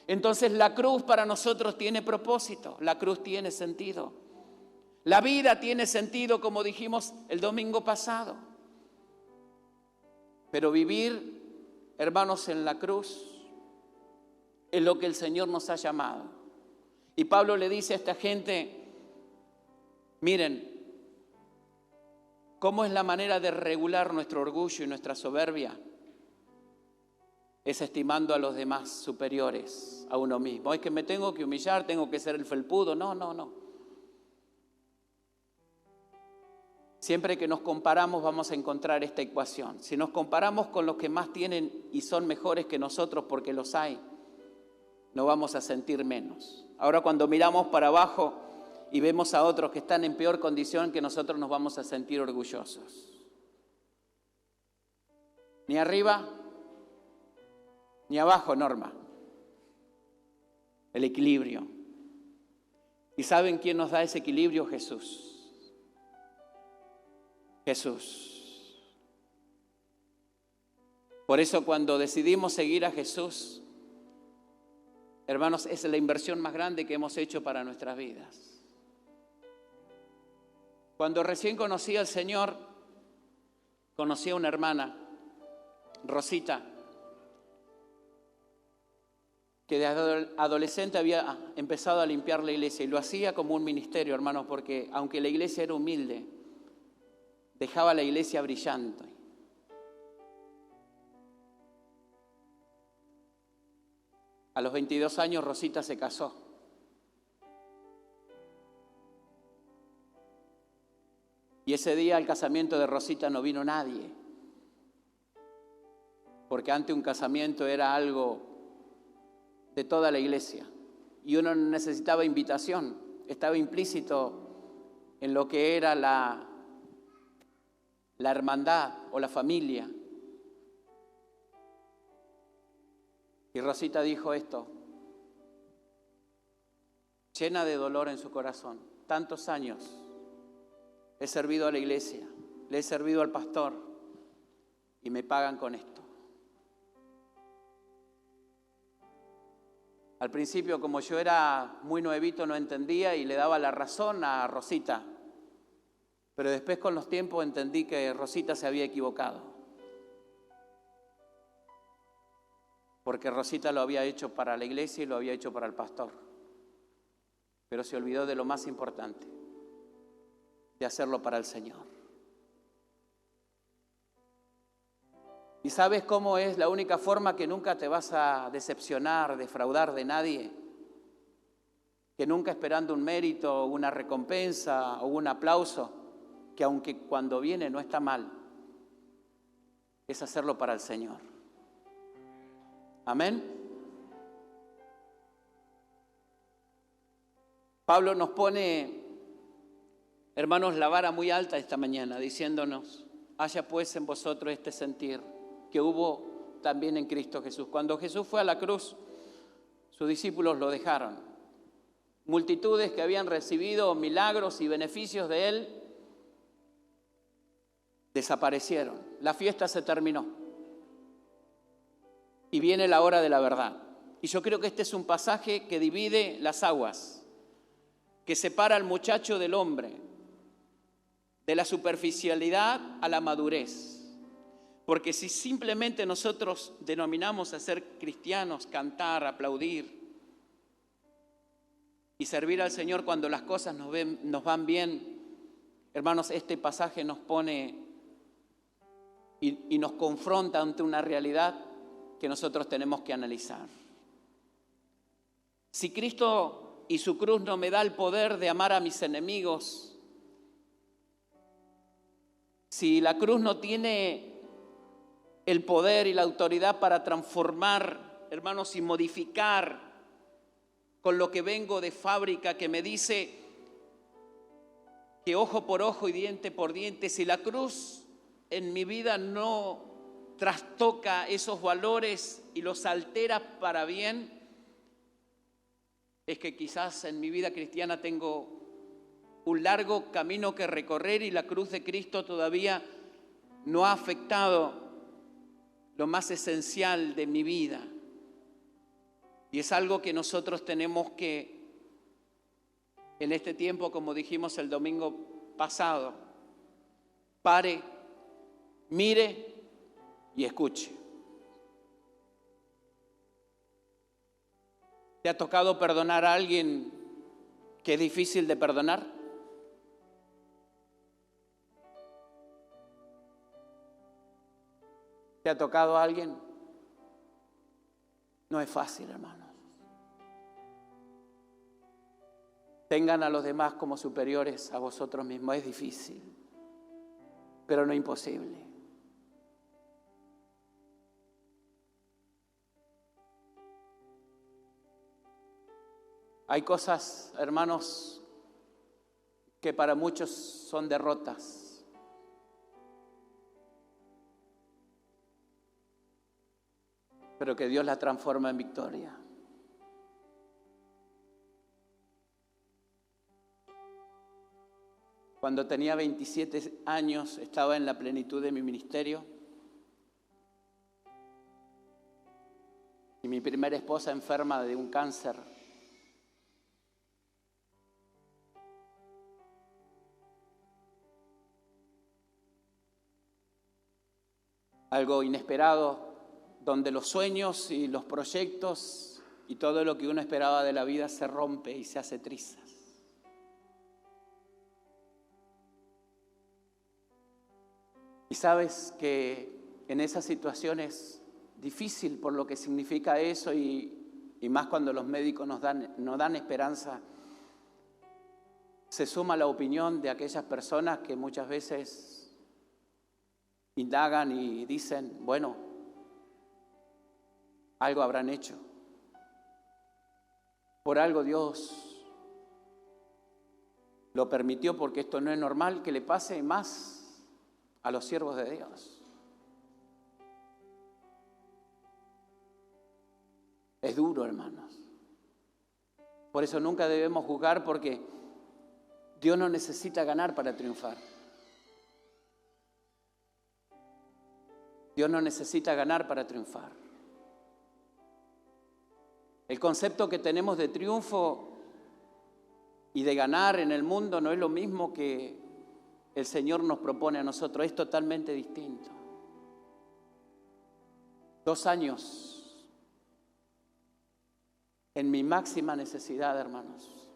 Entonces la cruz para nosotros tiene propósito, la cruz tiene sentido. La vida tiene sentido, como dijimos el domingo pasado. Pero vivir, hermanos, en la cruz es lo que el Señor nos ha llamado. Y Pablo le dice a esta gente, miren, ¿cómo es la manera de regular nuestro orgullo y nuestra soberbia? Es estimando a los demás superiores a uno mismo. Es que me tengo que humillar, tengo que ser el felpudo. No. Siempre que nos comparamos vamos a encontrar esta ecuación. Si nos comparamos con los que más tienen y son mejores que nosotros, porque los hay, no vamos a sentir menos. Ahora cuando miramos para abajo y vemos a otros que están en peor condición que nosotros, nos vamos a sentir orgullosos. Ni arriba ni abajo, Norma. El equilibrio. ¿Y saben quién nos da ese equilibrio? Jesús. Jesús. Por eso cuando decidimos seguir a Jesús, hermanos, es la inversión más grande que hemos hecho para nuestras vidas. Cuando recién conocí al Señor, conocí a una hermana, Rosita, que de adolescente había empezado a limpiar la iglesia y lo hacía como un ministerio, hermanos, porque aunque la iglesia era humilde, dejaba la iglesia brillante. A los 22 años Rosita se casó. Y ese día al casamiento de Rosita no vino nadie, porque antes un casamiento era algo de toda la iglesia y uno no necesitaba invitación, estaba implícito en lo que era la hermandad o la familia. Y Rosita dijo esto, llena de dolor en su corazón: tantos años he servido a la iglesia, le he servido al pastor y me pagan con esto. Al principio, como yo era muy nuevito, no entendía y le daba la razón a Rosita. Pero después, con los tiempos, entendí que Rosita se había equivocado. Porque Rosita lo había hecho para la iglesia y lo había hecho para el pastor. Pero se olvidó de lo más importante, de hacerlo para el Señor. ¿Y sabes cómo es la única forma que nunca te vas a decepcionar, defraudar de nadie? Que nunca esperando un mérito, una recompensa o un aplauso, que aunque cuando viene no está mal, es hacerlo para el Señor. Amén. Pablo nos pone, hermanos, la vara muy alta esta mañana, diciéndonos: haya pues en vosotros este sentir que hubo también en Cristo Jesús. Cuando Jesús fue a la cruz, sus discípulos lo dejaron. Multitudes que habían recibido milagros y beneficios de Él desaparecieron. La fiesta se terminó. Y viene la hora de la verdad. Y yo creo que este es un pasaje que divide las aguas, que separa al muchacho del hombre, de la superficialidad a la madurez. Porque si simplemente nosotros denominamos a ser cristianos, cantar, aplaudir y servir al Señor cuando las cosas nos van bien, hermanos, este pasaje nos pone y nos confronta ante una realidad que nosotros tenemos que analizar. Si Cristo y su cruz no me da el poder de amar a mis enemigos, si la cruz no tiene el poder y la autoridad para transformar, hermanos, y modificar con lo que vengo de fábrica, que me dice que ojo por ojo y diente por diente, si la cruz en mi vida no trastoca esos valores y los altera para bien, es que quizás en mi vida cristiana tengo un largo camino que recorrer y la cruz de Cristo todavía no ha afectado lo más esencial de mi vida. Y es algo que nosotros tenemos que, en este tiempo, como dijimos el domingo pasado, pare, mire y escuche. ¿Te ha tocado perdonar a alguien que es difícil de perdonar? ¿Te ha tocado a alguien? No es fácil, hermanos. Tengan a los demás como superiores a vosotros mismos. Es difícil, pero no imposible. Hay cosas, hermanos, que para muchos son derrotas. Pero que Dios la transforma en victoria. Cuando tenía 27 años, estaba en la plenitud de mi ministerio. Y mi primera esposa enferma de un cáncer. Algo inesperado, donde los sueños y los proyectos y todo lo que uno esperaba de la vida se rompe y se hace trizas. Y sabes que en esas situaciones difícil por lo que significa eso y más cuando los médicos nos dan esperanza, se suma la opinión de aquellas personas que muchas veces indagan y dicen, bueno, algo habrán hecho. Por algo Dios lo permitió, porque esto no es normal que le pase más a los siervos de Dios. Es duro, hermanos. Por eso nunca debemos juzgar, porque Dios no necesita ganar para triunfar. Dios no necesita ganar para triunfar. El concepto que tenemos de triunfo y de ganar en el mundo no es lo mismo que el Señor nos propone a nosotros, es totalmente distinto. 2 años en mi máxima necesidad, hermanos.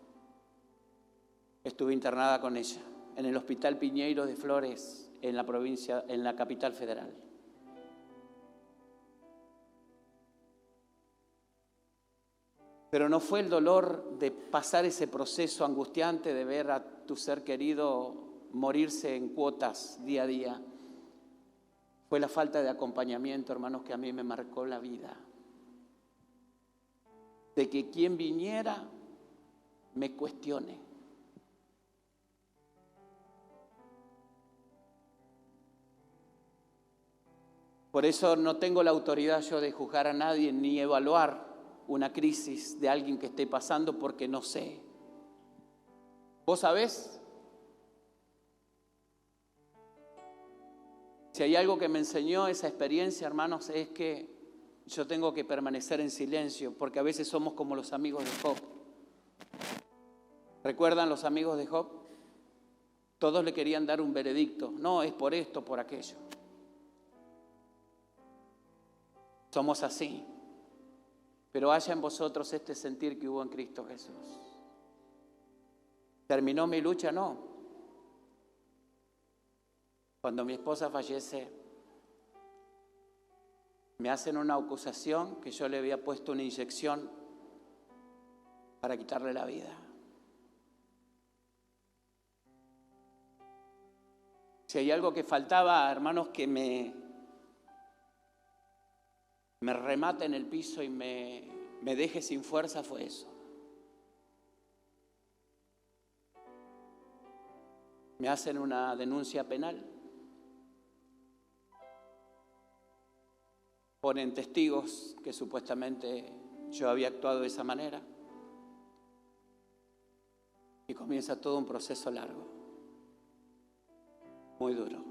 Estuve internada con ella en el Hospital Piñeiro de Flores, en la provincia, en la capital federal. Pero no fue el dolor de pasar ese proceso angustiante de ver a tu ser querido morirse en cuotas día a día. Fue la falta de acompañamiento, hermanos, que a mí me marcó la vida. De que quien viniera me cuestione. Por eso no tengo la autoridad yo de juzgar a nadie ni evaluar una crisis de alguien que esté pasando, porque no sé. ¿Vos sabés? Si hay algo que me enseñó esa experiencia, hermanos, es que yo tengo que permanecer en silencio, porque a veces somos como los amigos de Job. ¿Recuerdan los amigos de Job? Todos le querían dar un veredicto. No, es por esto, por aquello. Somos así. Pero haya en vosotros este sentir que hubo en Cristo Jesús. ¿Terminó mi lucha? No. Cuando mi esposa fallece, me hacen una acusación que yo le había puesto una inyección para quitarle la vida. Si hay algo que faltaba, hermanos, que me remate en el piso y me deje sin fuerza, fue eso. Me hacen una denuncia penal. Ponen testigos que supuestamente yo había actuado de esa manera. Y comienza todo un proceso largo, muy duro.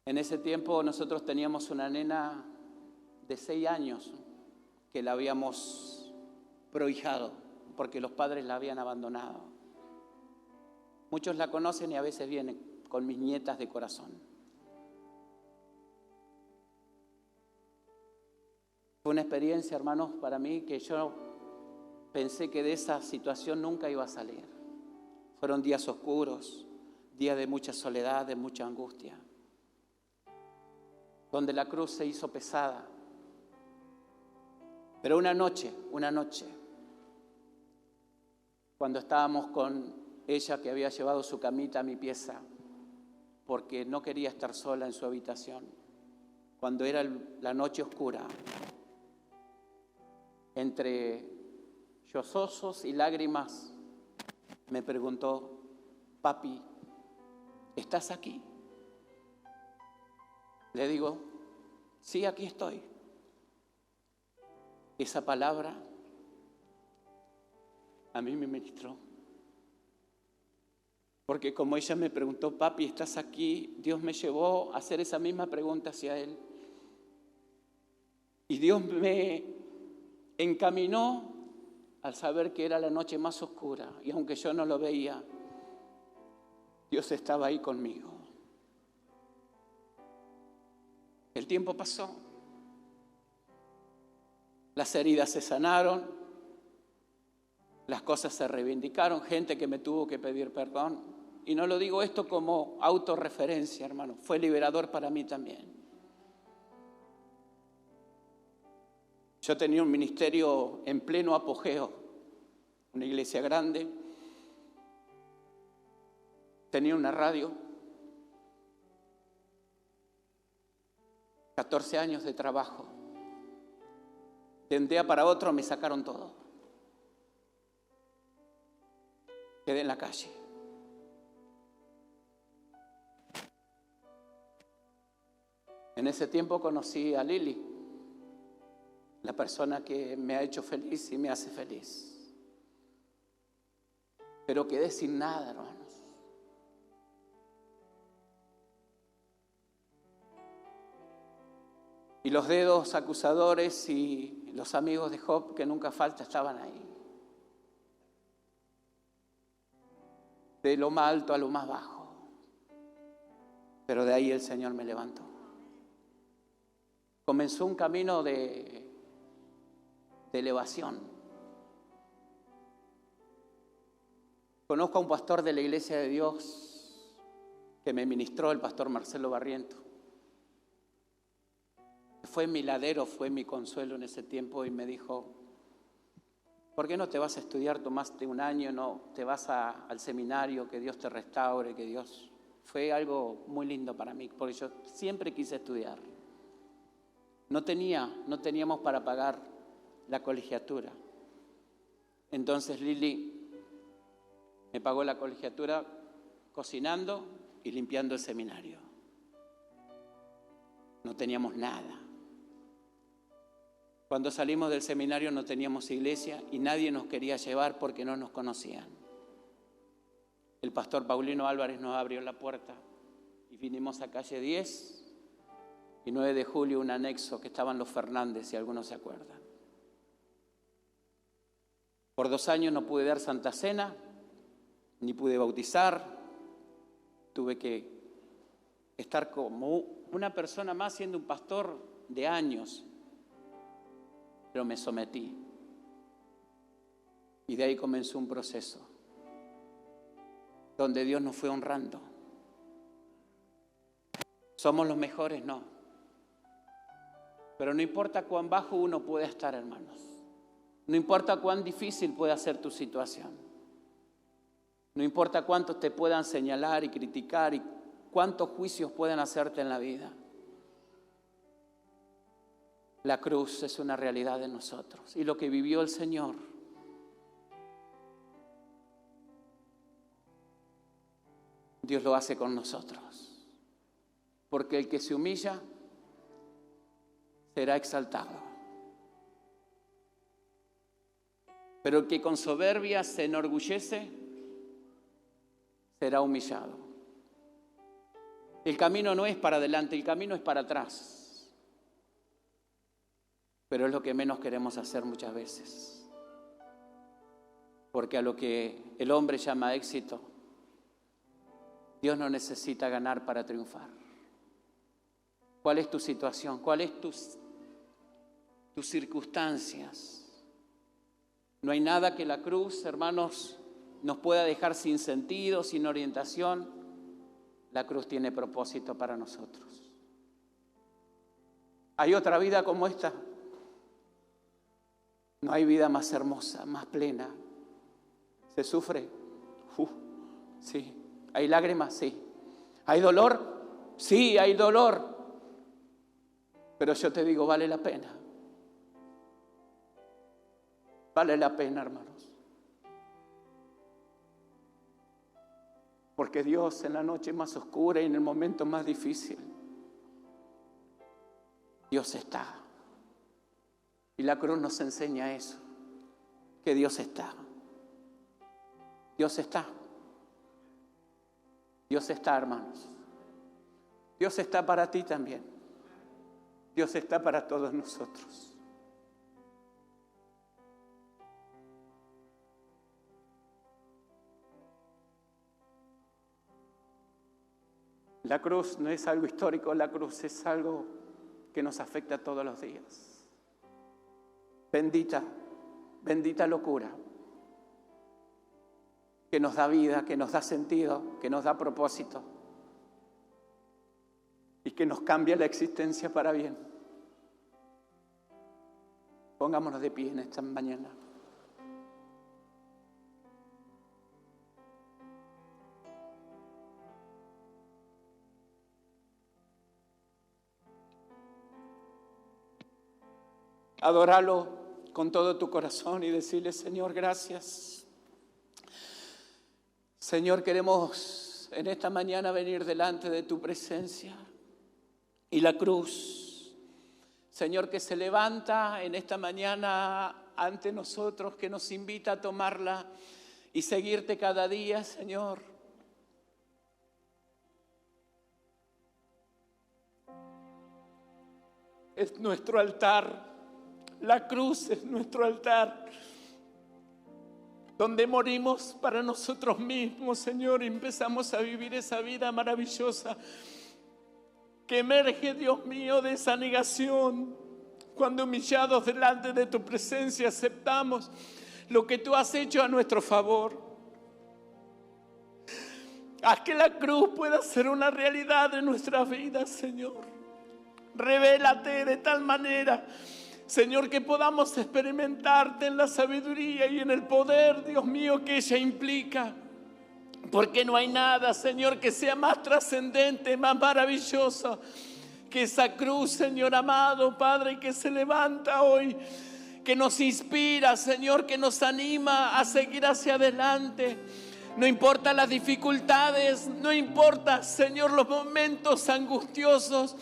En ese tiempo nosotros teníamos una nena de 6 años que la habíamos prohijado porque los padres la habían abandonado. Muchos la conocen y a veces vienen con mis nietas de corazón. Fue una experiencia, hermanos, para mí que yo pensé que de esa situación nunca iba a salir. Fueron días oscuros, días de mucha soledad, de mucha angustia, donde la cruz se hizo pesada. Pero una noche, cuando estábamos con ella, que había llevado su camita a mi pieza, porque no quería estar sola en su habitación, cuando era la noche oscura, entre sollozos y lágrimas, me preguntó: papi, ¿estás aquí? Le digo: sí, aquí estoy. Esa palabra a mí me ministró. Porque como ella me preguntó: papi, ¿estás aquí?, Dios me llevó a hacer esa misma pregunta hacia Él. Y Dios me encaminó al saber que era la noche más oscura. Y aunque yo no lo veía, Dios estaba ahí conmigo. El tiempo pasó. Las heridas se sanaron. Las cosas se reivindicaron. Gente que me tuvo que pedir perdón. Y no lo digo esto como autorreferencia, hermano. Fue liberador para mí también. Yo tenía un ministerio en pleno apogeo. Una iglesia grande. Tenía una radio. 14 años de trabajo. De un día para otro me sacaron todo. Quedé en la calle. En ese tiempo conocí a Lili, la persona que me ha hecho feliz y me hace feliz. Pero quedé sin nada, hermanos. Y los dedos acusadores y los amigos de Job, que nunca falta, estaban ahí. De lo más alto a lo más bajo. Pero de ahí el Señor me levantó. Comenzó un camino de elevación. Conozco a un pastor de la Iglesia de Dios que me ministró, el pastor Marcelo Barriento. Fue mi ladero, fue mi consuelo en ese tiempo y me dijo: ¿por qué no te vas a estudiar? Tomaste un año, no te vas al seminario, que Dios te restaure, que Dios... Fue algo muy lindo para mí, porque yo siempre quise estudiar. No teníamos para pagar la colegiatura. Entonces Lili me pagó la colegiatura cocinando y limpiando el seminario. No teníamos nada. Cuando salimos del seminario no teníamos iglesia y nadie nos quería llevar porque no nos conocían. el pastor Paulino Álvarez nos abrió la puerta y vinimos a calle 10 y 9 de julio, un anexo que estaban los Fernández, si algunos se acuerdan. Por 2 años no pude dar Santa Cena, ni pude bautizar. Tuve que estar como una persona más siendo un pastor de años, pero me sometí. Y de ahí comenzó un proceso donde Dios nos fue honrando. ¿Somos los mejores? No. Pero no importa cuán bajo uno pueda estar, hermanos. No importa cuán difícil pueda ser tu situación. No importa cuántos te puedan señalar y criticar y cuántos juicios puedan hacerte en la vida. La cruz es una realidad de nosotros. Y lo que vivió el Señor, Dios lo hace con nosotros. Porque el que se humilla será exaltado. Pero el que con soberbia se enorgullece será humillado. El camino no es para adelante, el camino es para atrás. Pero es lo que menos queremos hacer muchas veces. Porque a lo que el hombre llama éxito, Dios no necesita ganar para triunfar. ¿Cuál es tu situación? ¿Cuáles tus circunstancias? No hay nada que la cruz, hermanos, nos pueda dejar sin sentido, sin orientación. La cruz tiene propósito para nosotros. ¿Hay otra vida como esta? No hay vida más hermosa, más plena. ¿Se sufre? Sí. ¿Hay lágrimas? Sí. ¿Hay dolor? Sí, hay dolor. Pero yo te digo, vale la pena. Vale la pena, hermanos. Porque Dios en la noche más oscura y en el momento más difícil, Dios está. Y la cruz nos enseña eso, que Dios está. Dios está. Dios está, hermanos. Dios está para ti también. Dios está para todos nosotros. La cruz no es algo histórico, la cruz es algo que nos afecta todos los días. Bendita, bendita locura, que nos da vida, que nos da sentido, que nos da propósito y que nos cambia la existencia para bien. Pongámonos de pie en esta mañana. Adóralo con todo tu corazón y decirle: Señor, gracias. Señor, queremos en esta mañana venir delante de tu presencia. Y la cruz, Señor, que se levanta en esta mañana ante nosotros, que nos invita a tomarla y seguirte cada día, Señor. Es nuestro altar. La cruz es nuestro altar, donde morimos para nosotros mismos, Señor, y empezamos a vivir esa vida maravillosa que emerge, Dios mío, de esa negación, cuando humillados delante de tu presencia aceptamos lo que tú has hecho a nuestro favor. Haz que la cruz pueda ser una realidad en nuestras vidas, Señor. Revélate de tal manera, Señor, que podamos experimentarte en la sabiduría y en el poder, Dios mío, que ella implica. Porque no hay nada, Señor, que sea más trascendente, más maravilloso que esa cruz, Señor amado, Padre, que se levanta hoy, que nos inspira, Señor, que nos anima a seguir hacia adelante. No importa las dificultades, no importa, Señor, los momentos angustiosos,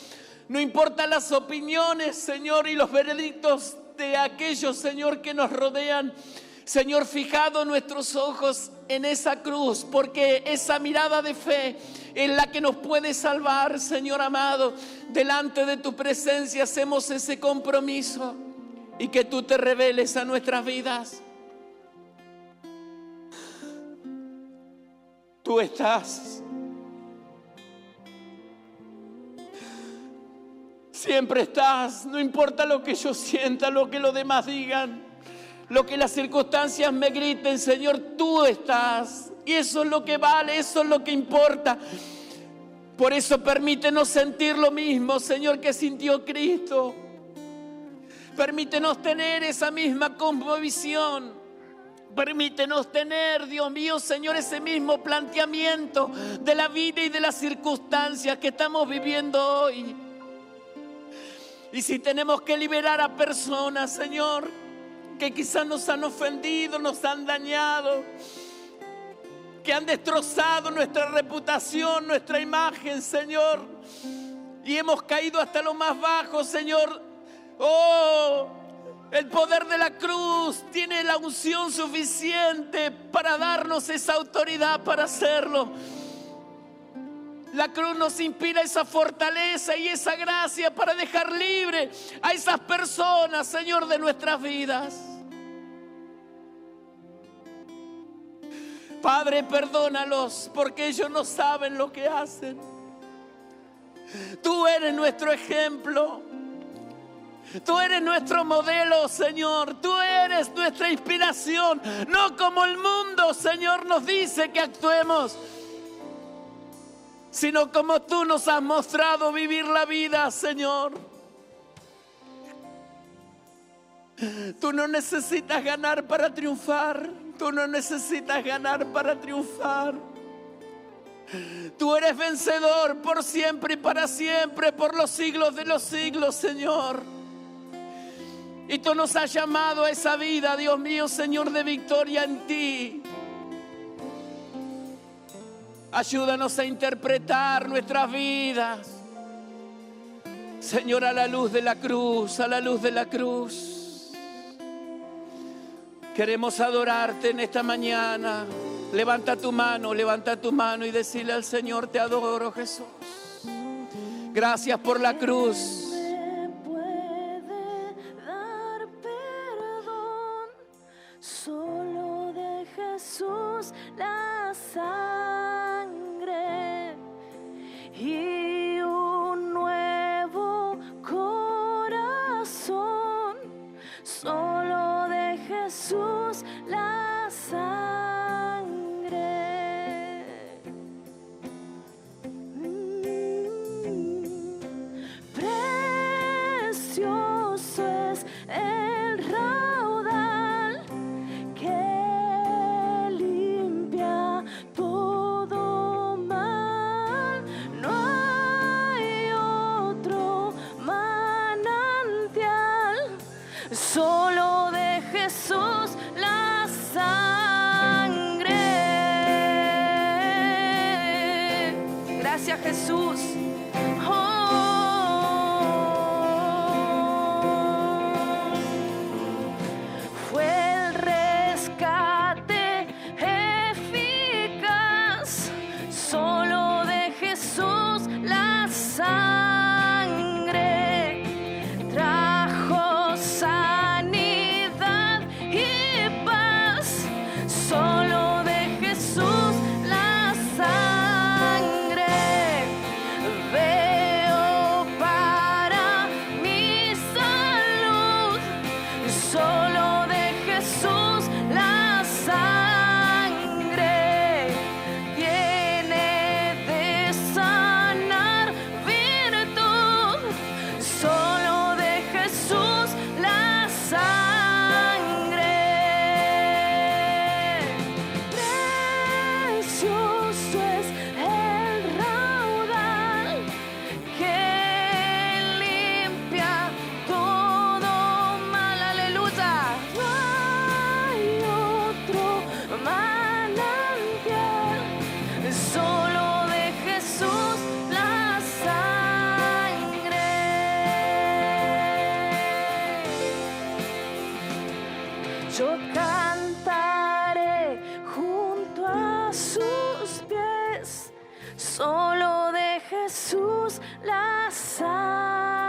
no importa las opiniones, Señor, y los veredictos de aquellos, Señor, que nos rodean. Señor, fijado nuestros ojos en esa cruz, porque esa mirada de fe es la que nos puede salvar, Señor amado. Delante de tu presencia hacemos ese compromiso y que tú te reveles a nuestras vidas. Tú estás. Siempre estás, no importa lo que yo sienta, lo que los demás digan, lo que las circunstancias me griten, Señor, tú estás. Y eso es lo que vale, eso es lo que importa. Por eso permítenos sentir lo mismo, Señor, que sintió Cristo. Permítenos tener esa misma cosmovisión. Permítenos tener, Dios mío, Señor, ese mismo planteamiento de la vida y de las circunstancias que estamos viviendo hoy. Y si tenemos que liberar a personas, Señor, que quizás nos han ofendido, nos han dañado, que han destrozado nuestra reputación, nuestra imagen, Señor, y hemos caído hasta lo más bajo, Señor. Oh, el poder de la cruz tiene la unción suficiente para darnos esa autoridad para hacerlo. La cruz nos inspira esa fortaleza y esa gracia para dejar libre a esas personas, Señor, de nuestras vidas. Padre, perdónalos porque ellos no saben lo que hacen. Tú eres nuestro ejemplo. Tú eres nuestro modelo, Señor. Tú eres nuestra inspiración. No como el mundo, Señor, nos dice que actuemos, sino como tú nos has mostrado vivir la vida, Señor. Tú no necesitas ganar para triunfar. Tú no necesitas ganar para triunfar. Tú eres vencedor por siempre y para siempre, por los siglos de los siglos, Señor. Y tú nos has llamado a esa vida, Dios mío, Señor, de victoria en ti. Ayúdanos a interpretar nuestras vidas, Señor, a la luz de la cruz, a la luz de la cruz. Queremos adorarte en esta mañana. Levanta tu mano y decirle al Señor: te adoro, Jesús. Gracias por la cruz. Solo de Jesús la sangre y un nuevo corazón. Solo de Jesús la sangre. Precioso es el raudal que limpia todo mal. No hay otro manantial, solo de Jesús la sangre. Gracias, Jesús. Fue el rescate eficaz, solo de Jesús la sangre trajo sanidad y paz, solo de Jesús la sangre cantaré junto a sus pies, solo de Jesús la sangre,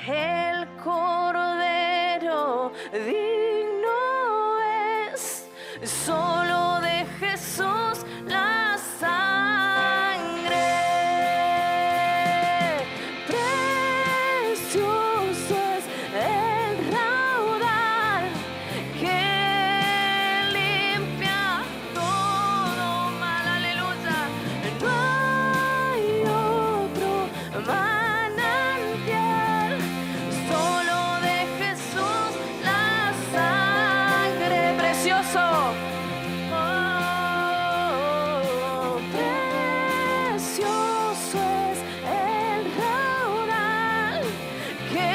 el Cordero digno es, solo de Jesús la sangre. Precioso es el raudal que limpia todo mal, aleluya. No hay otro manantial, solo de Jesús la sangre. Precioso. Precioso es el raudal que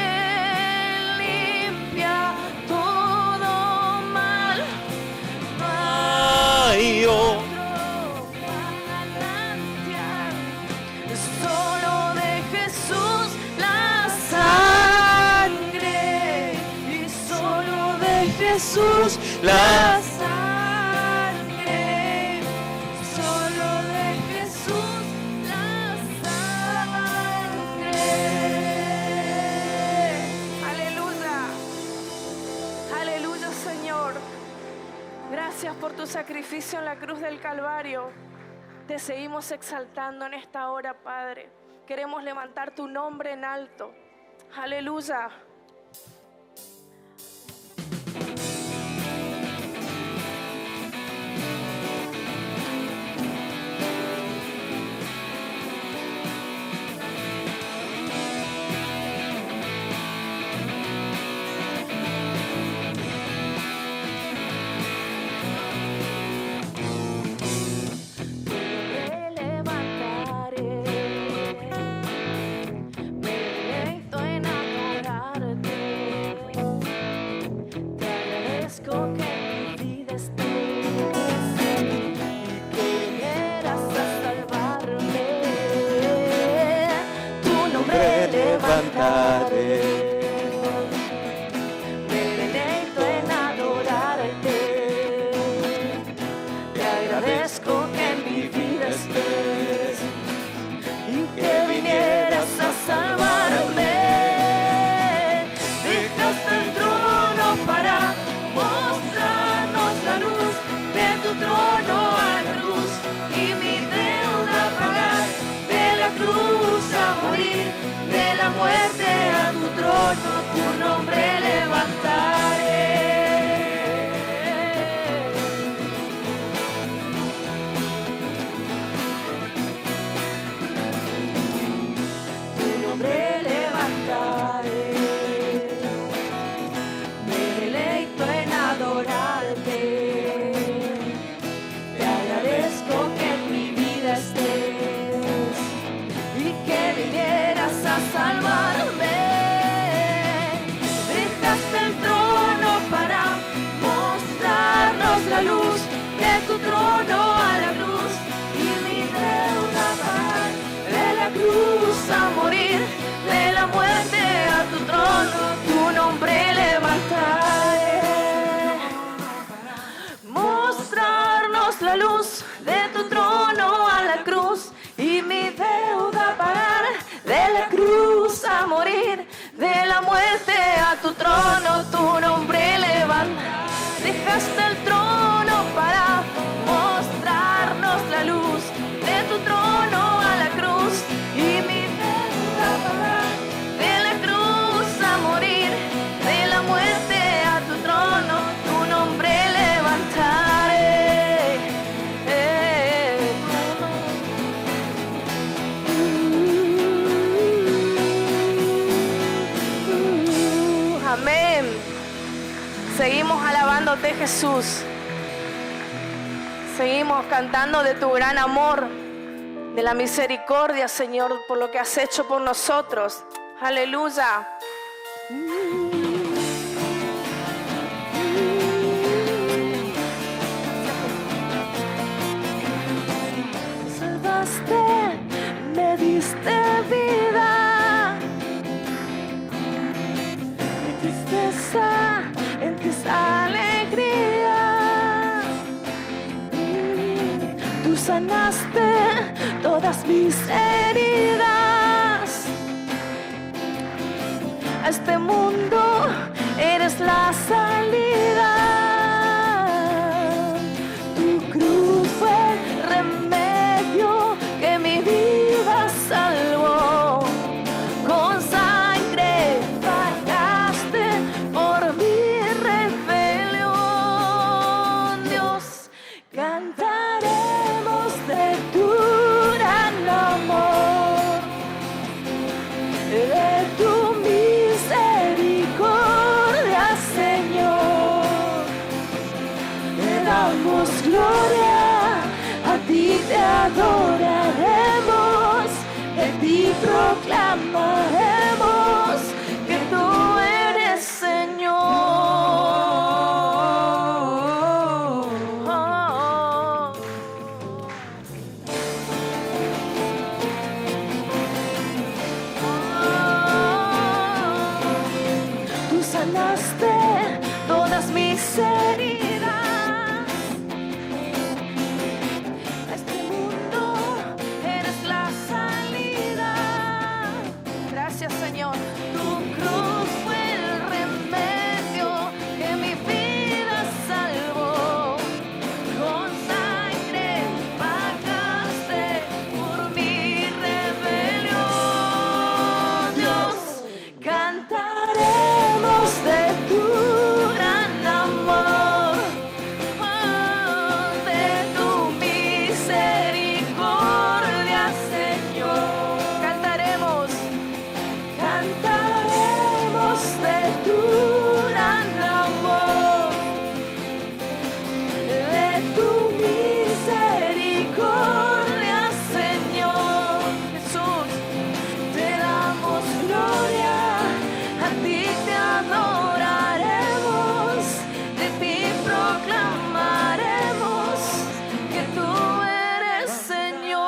limpia todo mal. Ay, oh. Manantial, solo de Jesús la sangre, y solo de Jesús la sangre, solo de Jesús la sangre. Aleluya, aleluya, Señor. Gracias por tu sacrificio en la cruz del Calvario. Te seguimos exaltando en esta hora, Padre. Queremos levantar tu nombre en alto. Aleluya. Me levantaré, me deleito en adorarte. Te agradezco que en mi vida estés y que vinieras a salvarme. Tu nombre levantaré, me deleito en adorarte. Te agradezco que en mi vida estés y que vinieras a salvarme. Dejaste el trono para mostrarnos la luz, de tu trono a la cruz y mi deuda pagar, de la cruz a morir, de la muerte a tu trono, tu nombre levantaré. Tu nombre levantaré, me deleito en adorarte. Te agradezco que en mi vida estés y que vinieras a salvarme. Dejaste el trono para mostrarnos la luz, de tu trono a la cruz y mi deuda pagar, de la cruz a morir, de la muerte a tu trono, tu nombre levantaré. Mostrarnos la luz, de tu trono a la cruz y mi deuda pagar, de la cruz a morir, de la muerte a tu trono, tu nombre levantaré. Dejaste el trono para mostrarnos la luz, de tu trono a la cruz y mi deuda pagar, de la cruz a morir, de la muerte a tu trono, tu nombre levantaré. Amén. Seguimos alabándote, Jesús. Seguimos cantando de tu gran amor, de la misericordia, Señor, por lo que has hecho por nosotros. Aleluya. Salvaste, me diste vida. Mi tristeza en ti sanaste todas mis heridas. A este mundo eres la salida. Tu cruz fue el remedio que mi vida salvó. Con sangre pagaste por mi rebelión. Dios, cantaremos de tu gran amor, de tu misericordia, Señor. Te damos gloria, a ti te adoraremos, de ti proclamaremos que tú eres Señor. Tú sanaste todas mis heridas. A este mundo eres la salida. Gracias, Señor. Tu cruz fue el remedio que mi vida salvó. Con sangre pagaste por mi rebelión. Dios, cantaremos de tu gran amor, de tu misericordia, Señor. Cantaremos de tu gran amor, de tu misericordia, Señor. Jesús, te damos gloria, a ti te adoraremos, de ti proclamaremos que tú eres Señor.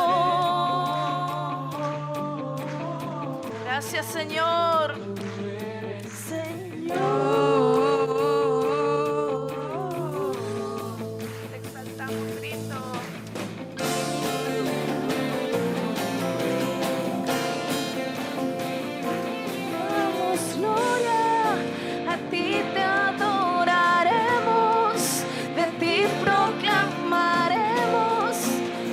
Gracias, Señor. Te exaltamos, Cristo. Damos gloria, a ti te adoraremos, de ti proclamaremos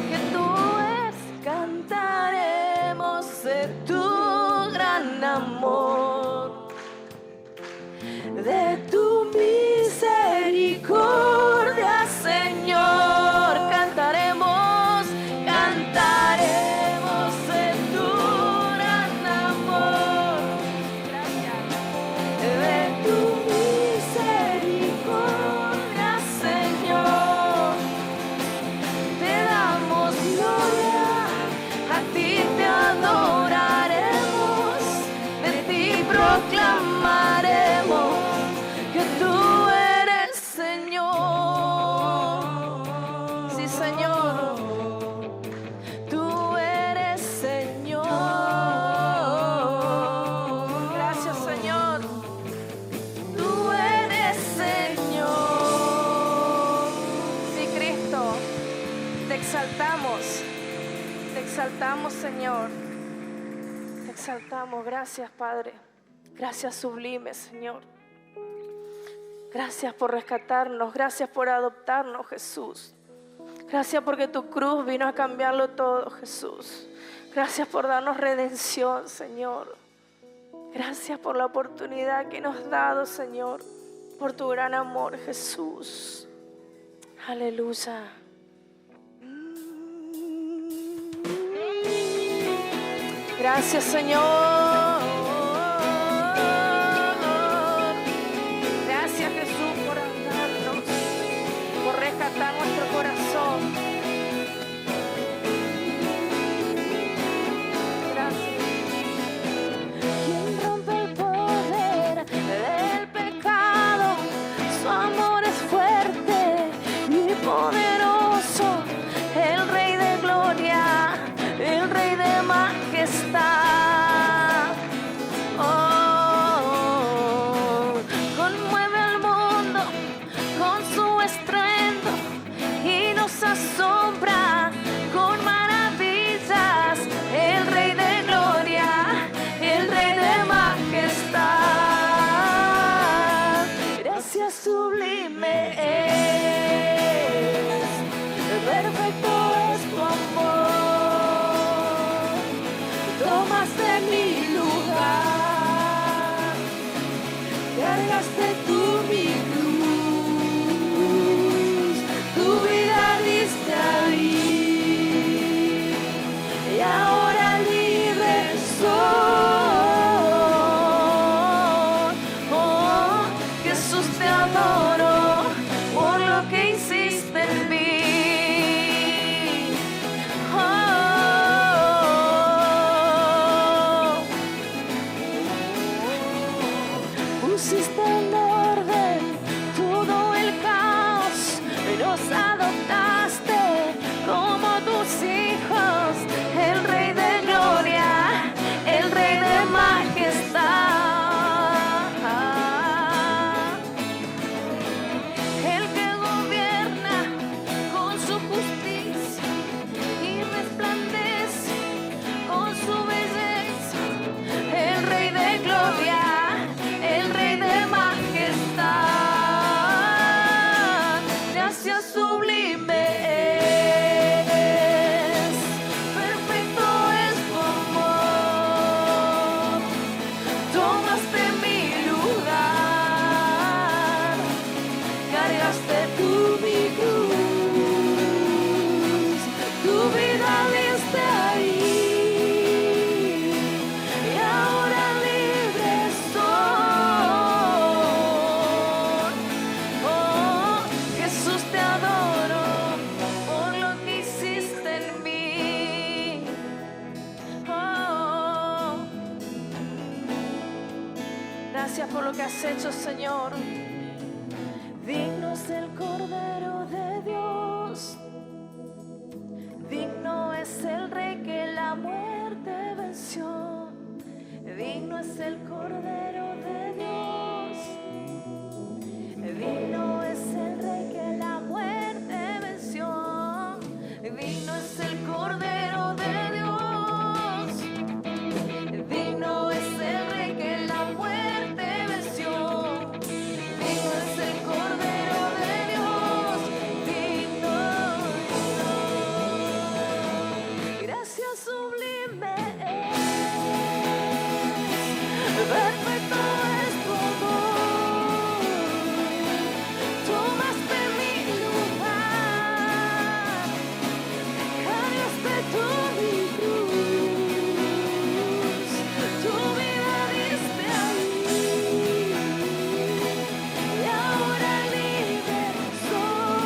que tú eres. Cantaremos de tu gran amor, de tu misericordia, Señor. Cantaremos de tu gran amor. Gracias. De tu misericordia, Señor. Te damos gloria, a ti te adoraremos, de ti proclamaremos que tú eres Señor. Sí, Señor, tú eres Señor. Gracias, Señor. Tú eres Señor. Sí, Cristo, te exaltamos, Señor. Te exaltamos. Gracias, Padre. Gracias, sublime, Señor. Gracias por rescatarnos, gracias por adoptarnos, Jesús. Gracias porque tu cruz vino a cambiarlo todo, Jesús. Gracias por darnos redención, Señor. Gracias por la oportunidad que nos has dado, Señor, por tu gran amor, Jesús. Aleluya. Gracias, Señor. Gracias, Jesús, por ayudarnos, por rescatar nuestro corazón. Gracias. ¿Quién rompe el poder del pecado? Su amor es fuerte y poderoso. El Rey de gloria, el Rey de majestad. gracia sublime es, perfecto es tu amor, tomaste mi lugar, cargaste tú mi cruz, tu vida diste ahí, y ahora libre soy. Oh, Jesús, te adoro por lo que hiciste en mí. Pusiste en orden todo el caos, nos adoptaste como tus hijos, el Rey de gloria, el Rey de majestad, el que gobierna con su justicia y resplandece con su belleza, el Rey de gloria, el Rey de majestad, gracia sublime es, perfecto es tu amor, tomaste mi lugar, cargaste tú mi cruz, tu vida diste ahí, y ahora libre soy. Oh, Jesús, te adoro por lo que hiciste en mí. Oh, gracias por lo que has hecho, Señor. Digno es el Cordero de Dios, digno es el Rey que la muerte venció, digno es el Cordero de Dios, digno es el Rey que la muerte venció, digno es el Cordero de Dios, digno es el Rey que la muerte venció, digno es el Cordero de Dios, digno, gracia sublime es, perfecto es tu amor, tomaste mi lugar, cargaste tú mi cruz, tu vida diste ahí, y ahora libre soy.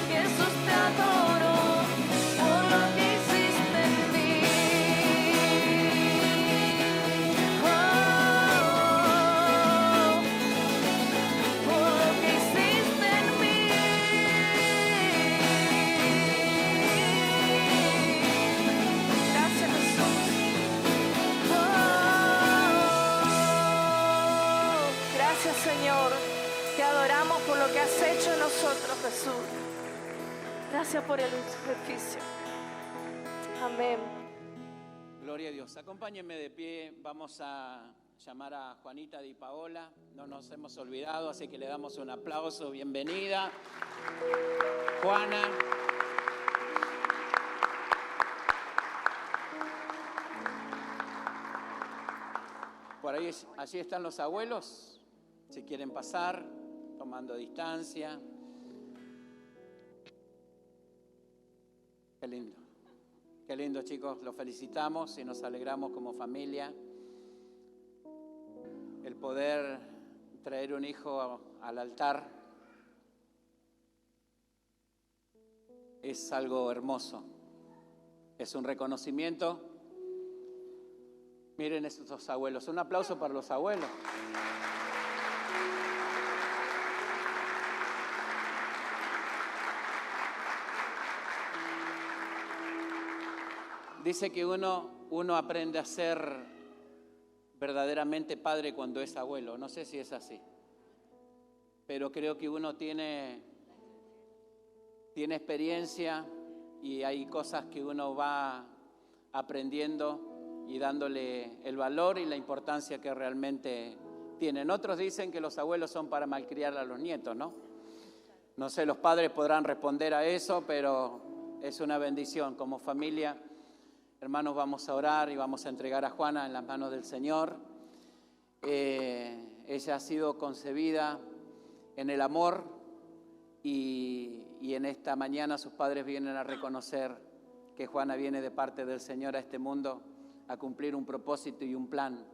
Jesús, te adoro por lo que hiciste en mí. Oh, por lo que hiciste en mí. Gracias, Jesús. Oh, gracias, Señor. Te adoramos por lo que has hecho en nosotros, Jesús. Gracias por el sacrificio. Amén. Gloria a Dios. Acompáñenme de pie. Vamos a llamar a Juanita Di Paola. No nos hemos olvidado, así que le damos un aplauso. Bienvenida, Juana. Por ahí, allí están los abuelos. Si quieren pasar, tomando distancia. Qué lindo. Qué lindo, chicos. Los felicitamos y nos alegramos como familia. El poder traer un hijo al altar es algo hermoso. Es un reconocimiento. Miren estos abuelos. Un aplauso para los abuelos. Dice que uno aprende a ser verdaderamente padre cuando es abuelo. No sé si es así, pero creo que uno tiene experiencia y hay cosas que uno va aprendiendo y dándole el valor y la importancia que realmente tienen. Otros dicen que los abuelos son para malcriar a los nietos, ¿no? No sé, los padres podrán responder a eso, pero es una bendición. Como familia, hermanos, vamos a orar y vamos a entregar a Juana en las manos del Señor. Ella ha sido concebida en el amor y en esta mañana sus padres vienen a reconocer que Juana viene de parte del Señor a este mundo a cumplir un propósito y un plan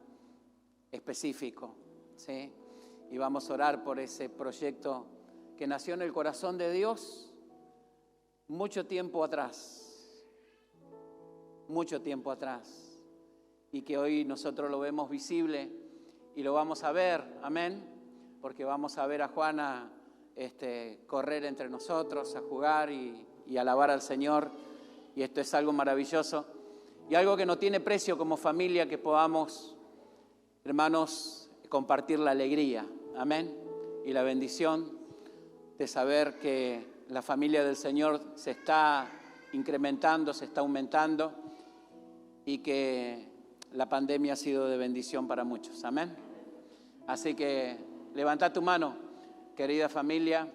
específico, ¿sí? Y vamos a orar por ese proyecto que nació en el corazón de Dios mucho tiempo atrás, y que hoy nosotros lo vemos visible y lo vamos a ver, amén, porque vamos a ver a Juana correr entre nosotros, a jugar y alabar al Señor, y esto es algo maravilloso y algo que no tiene precio como familia, que podamos, hermanos, compartir la alegría, amén, y la bendición de saber que la familia del Señor se está incrementando, se está aumentando y que la pandemia ha sido de bendición para muchos, amén. Así que levanta tu mano, querida familia.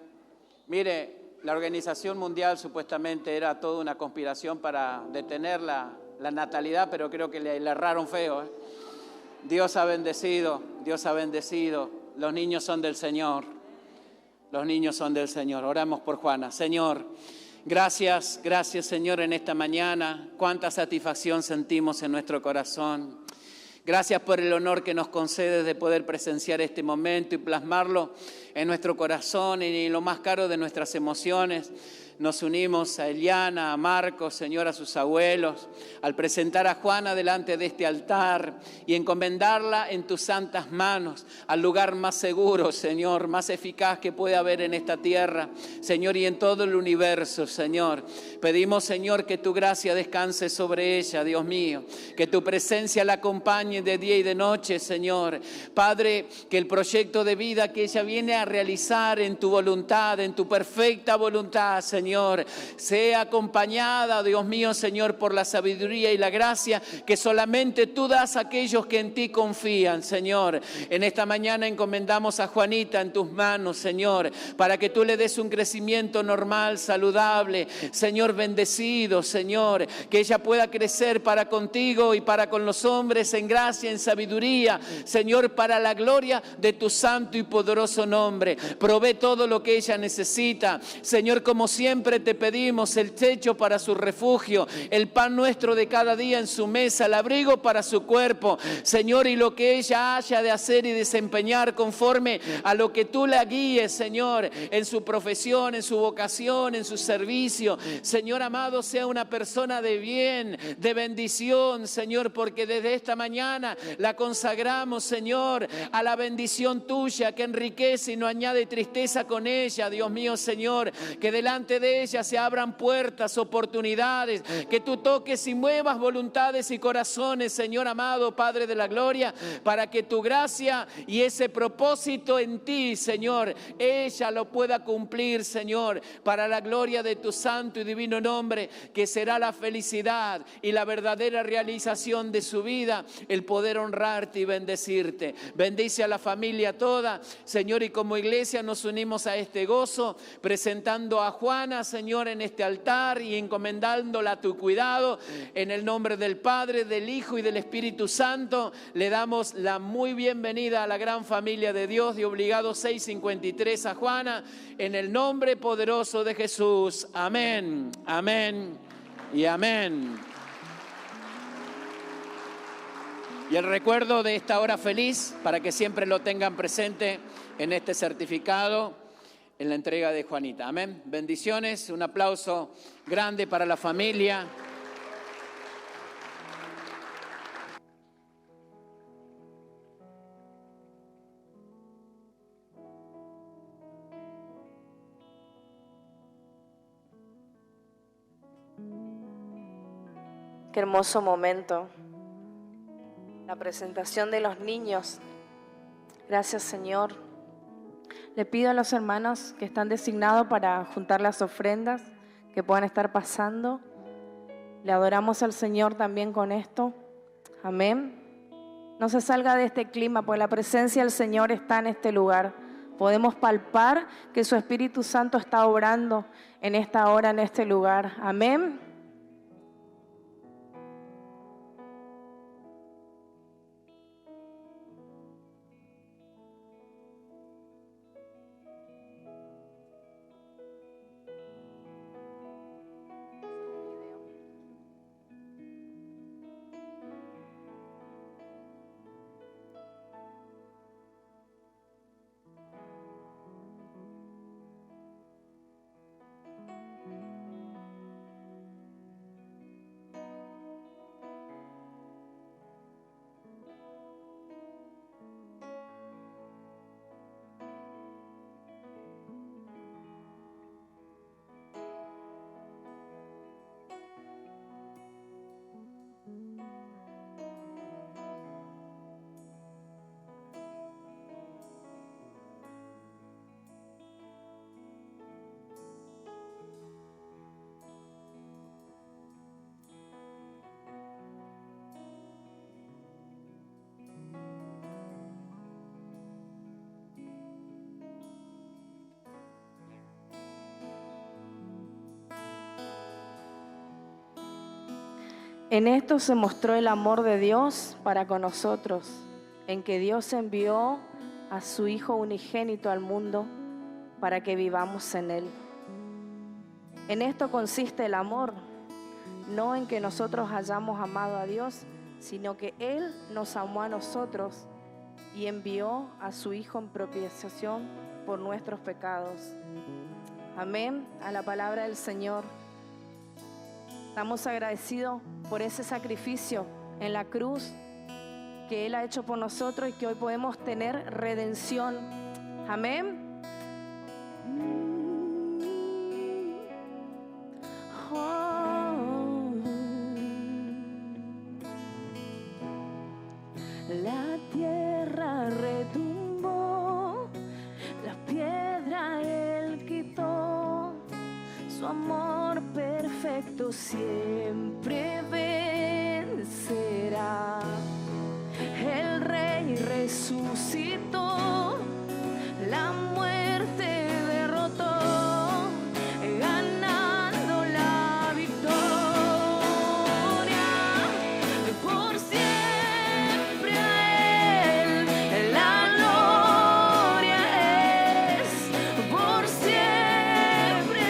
Mire, la Organización Mundial supuestamente era toda una conspiración para detener la natalidad, pero creo que le erraron feo, ¿eh? Dios ha bendecido, los niños son del Señor. Los niños son del Señor. Oramos por Juana. Señor, gracias Señor en esta mañana. Cuánta satisfacción sentimos en nuestro corazón. Gracias por el honor que nos concedes de poder presenciar este momento y plasmarlo en nuestro corazón y en lo más caro de nuestras emociones. Nos unimos a Eliana, a Marcos, Señor, a sus abuelos, al presentar a Juana delante de este altar y encomendarla en tus santas manos, al lugar más seguro, Señor, más eficaz que puede haber en esta tierra, Señor, y en todo el universo, Señor. Pedimos, Señor, que tu gracia descanse sobre ella, Dios mío, que tu presencia la acompañe de día y de noche, Señor. Padre, que el proyecto de vida que ella viene a realizar en tu voluntad, en tu perfecta voluntad, Señor, sea acompañada, Dios mío, Señor, por la sabiduría y la gracia que solamente tú das a aquellos que en ti confían, Señor. En esta mañana encomendamos a Juanita en tus manos, Señor, para que tú le des un crecimiento normal, saludable, Señor, bendecido, Señor, que ella pueda crecer para contigo y para con los hombres en gracia, en sabiduría, Señor, para la gloria de tu santo y poderoso nombre. Provee todo lo que ella necesita, Señor, como siempre te pedimos el techo para su refugio, el pan nuestro de cada día en su mesa, el abrigo para su cuerpo, Señor, y lo que ella haya de hacer y desempeñar conforme a lo que tú la guíes, Señor, en su profesión, en su vocación, en su servicio, Señor amado, sea una persona de bien, de bendición, Señor, porque desde esta mañana la consagramos, Señor, a la bendición tuya que enriquece y no añade tristeza con ella, Dios mío, Señor, que delante de ella se abran puertas, oportunidades, que tú toques y muevas voluntades y corazones, Señor amado, Padre de la gloria, para que tu gracia y ese propósito en ti, Señor, ella lo pueda cumplir, Señor, para la gloria de tu santo y divino nombre, que será la felicidad y la verdadera realización de su vida, el poder honrarte y bendecirte. Bendice a la familia toda, Señor, y como iglesia nos unimos a este gozo, presentando a Juana, Señor, en este altar y encomendándola a tu cuidado. En el nombre del Padre, del Hijo y del Espíritu Santo, le damos la muy bienvenida a la gran familia de Dios de Obligado 653 a Juana, en el nombre poderoso de Jesús. Amén, amén y amén. Y el recuerdo de esta hora feliz, para que siempre lo tengan presente en este certificado, en la entrega de Juanita. Amén. Bendiciones, un aplauso grande para la familia. Qué hermoso momento. La presentación de los niños. Gracias, Señor. Le pido a los hermanos que están designados para juntar las ofrendas que puedan estar pasando. Le adoramos al Señor también con esto. Amén. No se salga de este clima, pues la presencia del Señor está en este lugar. Podemos palpar que su Espíritu Santo está obrando en esta hora, en este lugar. Amén. En esto se mostró el amor de Dios para con nosotros, en que Dios envió a su Hijo unigénito al mundo para que vivamos en Él. En esto consiste el amor, no en que nosotros hayamos amado a Dios, sino que Él nos amó a nosotros y envió a su Hijo en propiciación por nuestros pecados. Amén, a la palabra del Señor. Estamos agradecidos por ese sacrificio en la cruz que Él ha hecho por nosotros y que hoy podemos tener redención. Amén. La tierra retumbó, la piedra Él quitó, su amor perfecto siempre vencerá. El Rey resucitó, la muerte derrotó, ganando la victoria. Por siempre a Él la gloria es, por siempre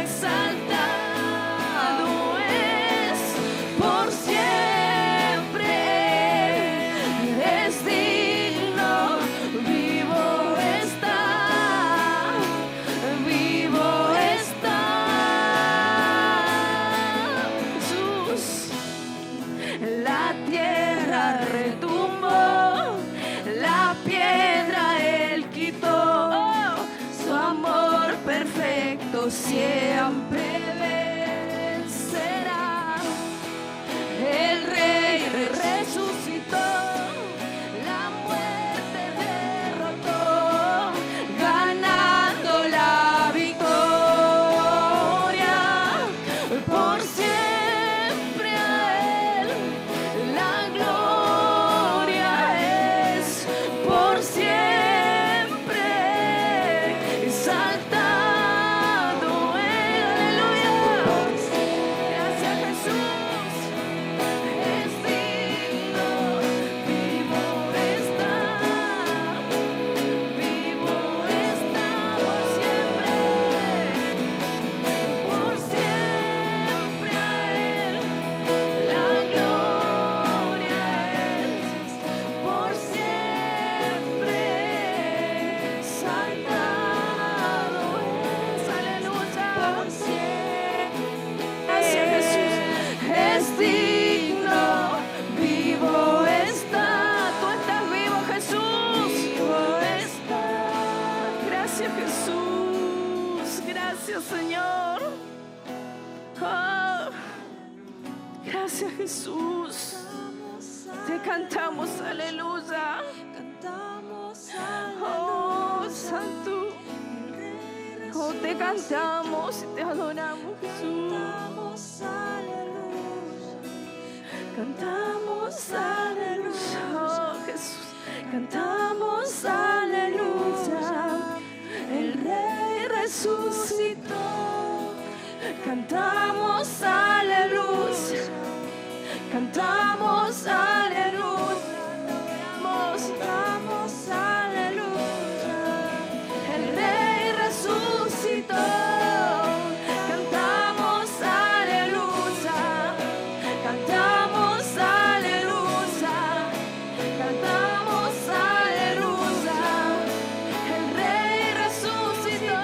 exaltado es, por siempre es digno, vivo está, Jesús. La tierra retumbó, la piedra Él quitó, su amor perfecto siempre vencerá. El Rey resucitó, la muerte derrotó, ganando la victoria. Por siempre a Él la gloria es, por siempre exaltado Él. Aleluya. Gracias Jesús. Es digno, vivo está por siempre a Él la gloria es, por siempre exaltado es. Aleluya. Gracias Jesús. Es digno, vivo está. Tú estás vivo Jesús. Vivo está. Gracias Jesús. Gracias Señor. Oh, gracias Jesús. Te cantamos aleluya. Oh Santo. Oh, te cantamos y te adoramos Jesús. Cantamos aleluya, oh Jesús. Cantamos aleluya, el Rey resucitó. Cantamos aleluya, cantamos aleluya, mostramos aleluya, el Rey resucitó. Cantamos aleluya, cantamos aleluya, cantamos aleluya, el Rey resucitó.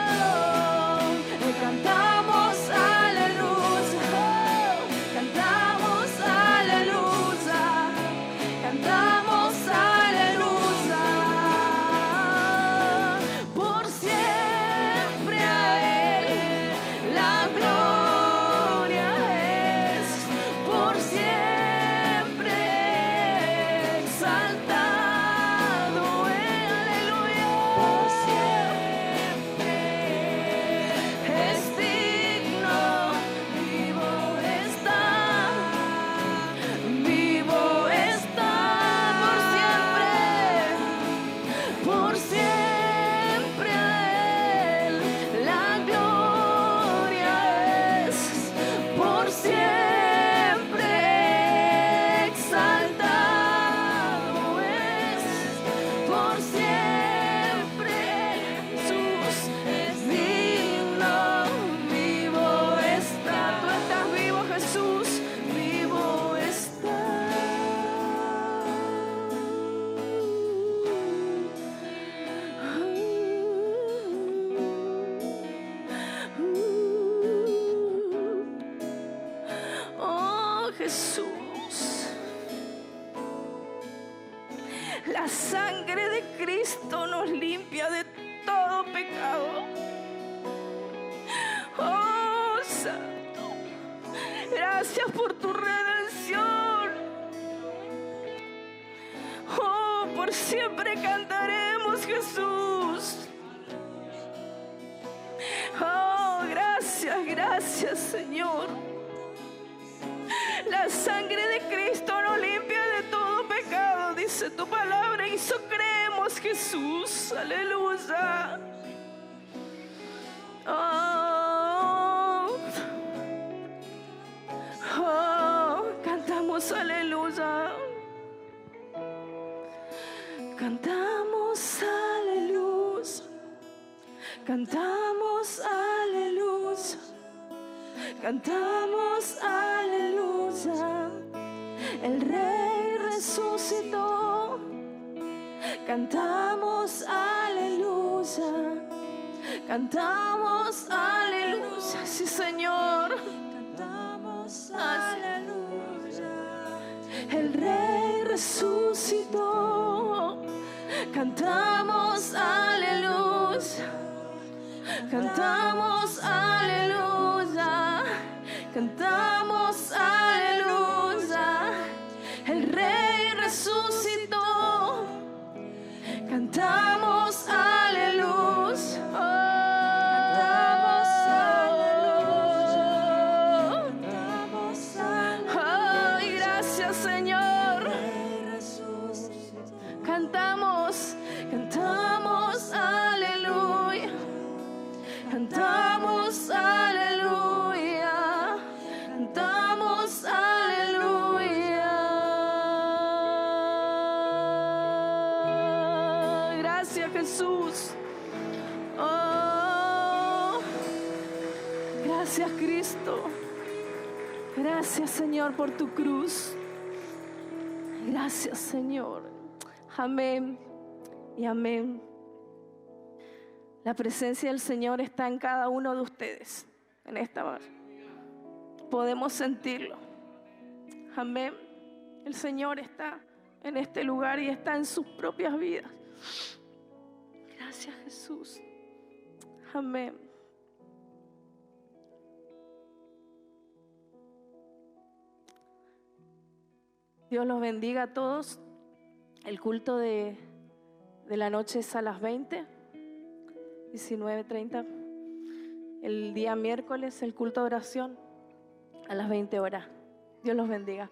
Cantamos aleluya, cantamos aleluya, cantamos aleluya. Por siempre a Él la gloria es, por siempre exaltado Él, aleluya. Por siempre es digno, vivo está, por siempre a Él la gloria es, por siempre exaltado es, por siempre Jesús es digno, vivo está. Tú estás vivo, Jesús, vivo está. Oh Jesús, la sangre de Cristo nos limpia de todo pecado. Oh Santo, gracias por tu redención. Oh, por siempre cantaremos, Jesús. Oh, gracias, gracias, Señor. La sangre de Cristo nos limpia de todo pecado, dice tu palabra, y eso creemos, Jesús. Aleluya. Oh, oh, cantamos aleluya. Cantamos aleluya. Cantamos aleluya. Cantamos aleluya, el Rey resucitó. Cantamos aleluya, cantamos aleluya, sí Señor. Cantamos aleluya, el Rey resucitó. Cantamos aleluya, cantamos aleluya, cantamos aleluya, el Rey resucitó. Cantamos aleluya, cantamos aleluya, cantamos aleluya. Ay, gracias Señor. Cantamos, cantamos aleluya. Cantamos aleluya, cantamos aleluya. Gracias Jesús. Oh, gracias Cristo. Gracias Señor por tu cruz. Gracias Señor. Amén y amén. La presencia del Señor está en cada uno de ustedes en esta hora. Podemos sentirlo. Amén. El Señor está en este lugar y está en sus propias vidas. Gracias Jesús. Amén. Dios los bendiga a todos. El culto de la noche es a las 20. 19:30. El día miércoles el culto de oración a las 20 horas. Dios los bendiga.